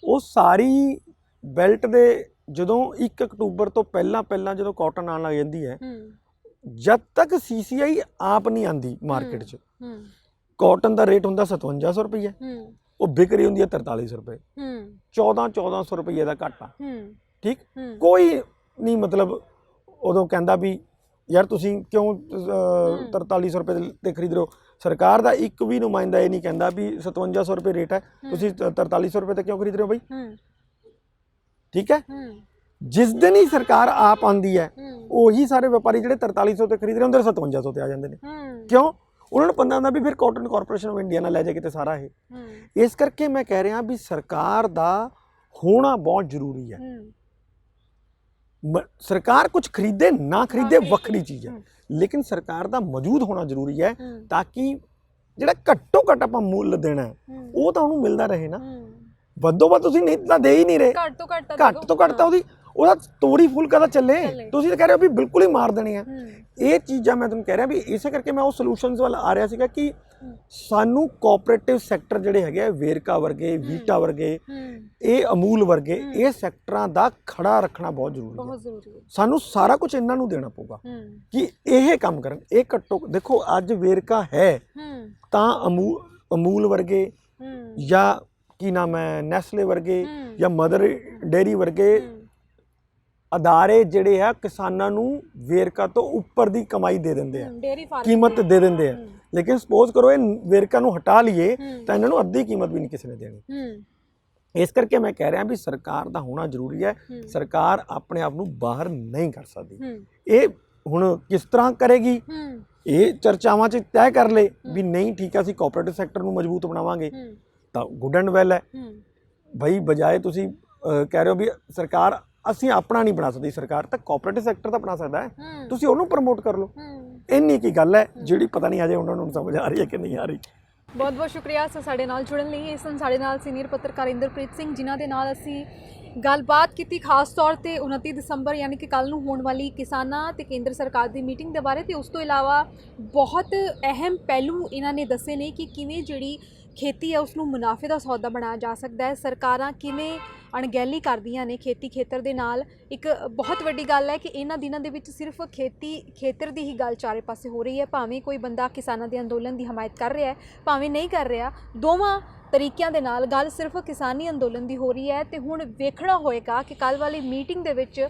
ਉਹ ਸਾਰੀ ਬੈਲਟ ਦੇ ਜਦੋਂ 1 ਅਕਤੂਬਰ ਤੋਂ ਪਹਿਲਾਂ ਜਦੋਂ ਕਾਟਨ ਆਉਣ ਲੱਗ ਜਾਂਦੀ ਹੈ, ਜਦ ਤੱਕ CCI ਆਪ ਨਹੀਂ ਆਂਦੀ ਮਾਰਕੀਟ 'ਚ, ਕਾਟਨ ਦਾ ਰੇਟ ਹੁੰਦਾ 5700 ਰੁਪਏ, ਉਹ ਵਿਕ ਰਹੀ ਹੁੰਦੀ ਹੈ 4300 ਰੁਪਏ, 1400 ਰੁਪਏ ਦਾ ਘਾਟਾ। ਠੀਕ, ਕੋਈ ਨਹੀਂ ਮਤਲਬ ਉਦੋਂ ਕਹਿੰਦਾ ਵੀ ਯਾਰ ਤੁਸੀਂ ਕਿਉਂ 4300 ਰੁਪਏ ਤੇ ਖਰੀਦ ਰਹੇ ਹੋ। ਸਰਕਾਰ ਦਾ ਇੱਕ ਵੀ ਨੁਮਾਇੰਦਾ ਇਹ ਨਹੀਂ ਕਹਿੰਦਾ ਵੀ 5700 ਰੁਪਏ ਰੇਟ ਹੈ, ਤੁਸੀਂ 4300 ਰੁਪਏ ਤੇ ਕਿਉਂ ਖਰੀਦ ਰਹੇ ਹੋ ਬਈ। ਠੀਕ ਹੈ, ਜਿਸ ਦਿਨ ਹੀ ਸਰਕਾਰ ਆਪ ਆਉਂਦੀ ਹੈ, ਉਹੀ ਸਾਰੇ ਵਪਾਰੀ ਜਿਹੜੇ 4300 ਤੇ ਖਰੀਦ ਰਹੇ ਹੁੰਦੇ 5700 ਤੇ ਆ ਜਾਂਦੇ ਨੇ। ਕਿਉਂ? ਉਹਨਾਂ ਨੂੰ ਪਤਾ ਹੁੰਦਾ ਵੀ ਫਿਰ ਕਾਟਨ ਕਾਰਪੋਰੇਸ਼ਨ ਆਫ ਇੰਡੀਆ ਨਾਲ ਲੈ ਜਾ ਕਿਤੇ ਸਾਰਾ ਇਹ। ਇਸ ਕਰਕੇ ਮੈਂ ਕਹਿ ਰਿਹਾ ਵੀ ਸਰਕਾਰ ਦਾ ਹੋਣਾ ਬਹੁਤ ਜ਼ਰੂਰੀ ਹੈ। ਸਰਕਾਰ ਕੁਝ ਖਰੀਦੇ ਨਾ ਖਰੀਦੇ ਵੱਖਰੀ ਚੀਜ਼ ਹੈ, ਲੇਕਿਨ ਸਰਕਾਰ ਦਾ ਮੌਜੂਦ ਹੋਣਾ ਜ਼ਰੂਰੀ ਹੈ ਤਾਂ ਕਿ ਜਿਹੜਾ ਘੱਟੋ ਘੱਟ ਆਪਾਂ ਮੁੱਲ ਦੇਣਾ ਉਹ ਤਾਂ ਉਹਨੂੰ ਮਿਲਦਾ ਰਹੇ ਨਾ। ਵੱਧੋ ਵੱਧ ਤੁਸੀਂ ਨਹੀਂ ਤਾਂ ਦੇ ਹੀ ਨਹੀਂ ਰਹੇ, ਘੱਟ ਤੋਂ ਘੱਟ ਤਾਂ ਉਹਦਾ ਤੋੜੀ ਫੁਲਕਾ ਤਾਂ ਚੱਲੇ। ਤੁਸੀਂ ਤਾਂ ਕਹਿ ਰਹੇ ਹੋ ਵੀ ਬਿਲਕੁਲ ਹੀ ਮਾਰ ਦੇਣੀ ਆ। ਇਹ ਚੀਜ਼ਾਂ ਮੈਂ ਤੁਹਾਨੂੰ ਕਹਿ ਰਿਹਾ ਵੀ ਇਸੇ ਕਰਕੇ ਮੈਂ ਉਹ ਸੋਲੂਸ਼ਨਸ ਵੱਲ ਆ ਰਿਹਾ ਸੀਗਾ ਕਿ ਸਾਨੂੰ ਕੋਆਪਰੇਟਿਵ ਸੈਕਟਰ ਜਿਹੜੇ ਹੈਗੇ ਆ, ਵੇਰਕਾ ਵਰਗੇ, ਵੀਟਾ ਵਰਗੇ, ਇਹ ਅਮੂਲ ਵਰਗੇ, ਇਹ ਸੈਕਟਰਾਂ ਦਾ ਖੜਾ ਰੱਖਣਾ ਬਹੁਤ ਜ਼ਰੂਰੀ ਹੈ। ਸਾਨੂੰ ਸਾਰਾ ਕੁਝ ਇਹਨਾਂ ਨੂੰ ਦੇਣਾ ਪਊਗਾ ਕਿ ਇਹ ਕੰਮ ਕਰਨ। ਇਹ ਘੱਟੋ ਦੇਖੋ ਅੱਜ ਵੇਰਕਾ ਹੈ ਤਾਂ ਅਮੂਲ ਵਰਗੇ ਜਾਂ ਕੀ ਨਾਮ ਹੈ ਨੈਸਲੇ ਵਰਗੇ ਜਾਂ ਮਦਰ ਡੇਅਰੀ ਵਰਗੇ ਅਦਾਰੇ ਜਿਹੜੇ ਆ ਕਿਸਾਨਾਂ ਨੂੰ ਵੇਰਕਾ ਤੋਂ ਉੱਪਰ ਦੀ ਕਮਾਈ ਦੇ ਦਿੰਦੇ ਆ, ਕੀਮਤ ਦੇ ਦਿੰਦੇ ਆ। ਲੇਕਿਨ ਸਪੋਜ਼ ਕਰੋ ਇਹ ਵੇਰਕਾ ਨੂੰ ਹਟਾ ਲਈਏ ਤਾਂ ਇਹਨਾਂ ਨੂੰ ਅੱਧੀ ਕੀਮਤ ਵੀ ਨਹੀਂ ਕਿਸੇ ਨੇ ਦੇਣੀ। ਇਸ ਕਰਕੇ ਮੈਂ ਕਹਿ ਰਿਹਾ ਵੀ ਸਰਕਾਰ ਦਾ ਹੋਣਾ ਜ਼ਰੂਰੀ ਹੈ। ਸਰਕਾਰ ਆਪਣੇ ਆਪ ਨੂੰ ਬਾਹਰ ਨਹੀਂ ਕਰ ਸਕਦੀ। ਇਹ ਹੁਣ ਕਿਸ ਤਰ੍ਹਾਂ ਕਰੇਗੀ ਇਹ ਚਰਚਾਵਾਂ 'ਚ ਤੈਅ ਕਰ ਲੇ ਵੀ ਨਹੀਂ ਠੀਕ ਹੈ ਅਸੀਂ ਕੋਆਪਰੇਟਿਵ ਸੈਕਟਰ ਨੂੰ ਮਜ਼ਬੂਤ ਬਣਾਵਾਂਗੇ ਤਾਂ ਗੁੱਡ ਐਂਡ ਵੈਲ ਹੈ ਭਾਈ। ਬਜਾਏ ਤੁਸੀਂ ਕਹਿ ਰਹੇ ਹੋ ਵੀ ਸਰਕਾਰ ਅਸੀਂ ਆਪਣਾ ਨਹੀਂ ਬਣਾ ਸਕਦੀ, ਸਰਕਾਰ ਤਾਂ ਕੋਆਪਰੇਟਿਵ ਸੈਕਟਰ ਤਾਂ ਬਣਾ ਸਕਦਾ ਹੈ, ਤੁਸੀਂ ਉਹਨੂੰ ਪ੍ਰਮੋਟ ਕਰ ਲਓ। ਇੰਨੀ ਕੀ ਗੱਲ ਹੈ ਜਿਹੜੀ ਪਤਾ ਨਹੀਂ ਅਜੇ ਉਹਨਾਂ ਨੂੰ ਸਮਝ ਆ ਰਹੀ ਹੈ ਕਿ ਨਹੀਂ ਆ ਰਹੀ। ਬਹੁਤ ਬਹੁਤ ਸ਼ੁਕਰੀਆ ਸਾਡੇ ਨਾਲ ਜੁੜਨ ਲਈ। ਇਸ ਨੂੰ ਸਾਡੇ ਨਾਲ ਸੀਨੀਅਰ ਪੱਤਰਕਾਰ ਇੰਦਰਪ੍ਰੀਤ ਸਿੰਘ, ਜਿਨ੍ਹਾਂ ਦੇ ਨਾਲ ਅਸੀਂ ਗੱਲਬਾਤ ਕੀਤੀ ਖਾਸ ਤੌਰ ਤੇ 29 ਦਸੰਬਰ ਯਾਨੀ ਕਿ ਕੱਲ੍ਹ ਨੂੰ ਹੋਣ ਵਾਲੀ ਕਿਸਾਨਾਂ ਤੇ ਕੇਂਦਰ ਸਰਕਾਰ ਦੀ ਮੀਟਿੰਗ ਦੇ ਬਾਰੇ, ਤੇ ਉਸ ਤੋਂ ਇਲਾਵਾ ਬਹੁਤ ਅਹਿਮ ਪਹਿਲੂ ਇਹਨਾਂ ਨੇ ਦੱਸੇ ਨੇ ਕਿ ਕਿਵੇਂ ਜਿਹੜੀ ਖੇਤੀ ਹੈ ਉਸ ਨੂੰ ਮੁਨਾਫੇ ਦਾ ਸੌਦਾ ਬਣਾਇਆ ਜਾ ਸਕਦਾ ਹੈ। ਸਰਕਾਰਾਂ ਕਿਵੇਂ ਅਣਗਹਿਲੀ ਕਰਦੀਆਂ ਨੇ ਖੇਤੀ ਖੇਤਰ ਦੇ ਨਾਲ। ਇੱਕ ਬਹੁਤ ਵੱਡੀ ਗੱਲ ਹੈ ਕਿ ਇਹਨਾਂ ਦਿਨਾਂ ਦੇ ਵਿੱਚ ਸਿਰਫ ਖੇਤੀ ਖੇਤਰ ਦੀ ਹੀ ਗੱਲ ਚਾਰੇ ਪਾਸੇ ਹੋ ਰਹੀ ਹੈ। ਭਾਵੇਂ ਕੋਈ ਬੰਦਾ ਕਿਸਾਨਾਂ ਦੇ ਅੰਦੋਲਨ ਦੀ ਹਮਾਇਤ ਕਰ ਰਿਹਾ ਹੈ, ਭਾਵੇਂ ਨਹੀਂ ਕਰ ਰਿਹਾ, ਦੋਵਾਂ ਤਰੀਕਿਆਂ ਦੇ ਨਾਲ ਗੱਲ ਸਿਰਫ ਕਿਸਾਨੀ ਅੰਦੋਲਨ ਦੀ ਹੋ ਰਹੀ ਹੈ। ਤੇ ਹੁਣ ਵੇਖਣਾ ਹੋਏਗਾ ਕਿ ਕੱਲ੍ਹ ਵਾਲੀ ਮੀਟਿੰਗ ਦੇ ਵਿੱਚ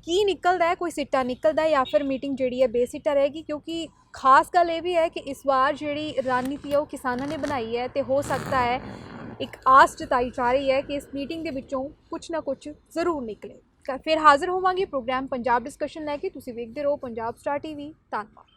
ਕੀ ਨਿਕਲਦਾ ਹੈ, ਕੋਈ ਸਿੱਟਾ ਨਿਕਲਦਾ ਹੈ ਜਾਂ ਫਿਰ ਮੀਟਿੰਗ ਜਿਹੜੀ ਹੈ ਬੇਸਿੱਟਾ ਰਹੇਗੀ। ਕਿਉਂਕਿ ਖਾਸ ਗੱਲ ਇਹ ਵੀ ਹੈ ਕਿ ਇਸ ਵਾਰ ਜਿਹੜੀ ਰਣਨੀਤੀ ਹੈ ਉਹ ਕਿਸਾਨਾਂ ਨੇ ਬਣਾਈ ਹੈ ਤੇ ਹੋ ਸਕਦਾ ਹੈ ਇੱਕ ਆਸ ਜਤਾਈ ਜਾ ਰਹੀ ਹੈ ਕਿ ਇਸ ਮੀਟਿੰਗ ਦੇ ਵਿੱਚੋਂ ਕੁਛ ਨਾ ਕੁਛ ਜ਼ਰੂਰ ਨਿਕਲੇ। ਫਿਰ ਹਾਜ਼ਰ ਹੋਵਾਂਗੇ ਪ੍ਰੋਗਰਾਮ ਪੰਜਾਬ ਡਿਸਕਸ਼ਨ ਲੈ ਕੇ। ਤੁਸੀਂ ਵੇਖਦੇ ਰਹੋ ਪੰਜਾਬ ਸਟਾਰ TV। ਧੰਨਵਾਦ।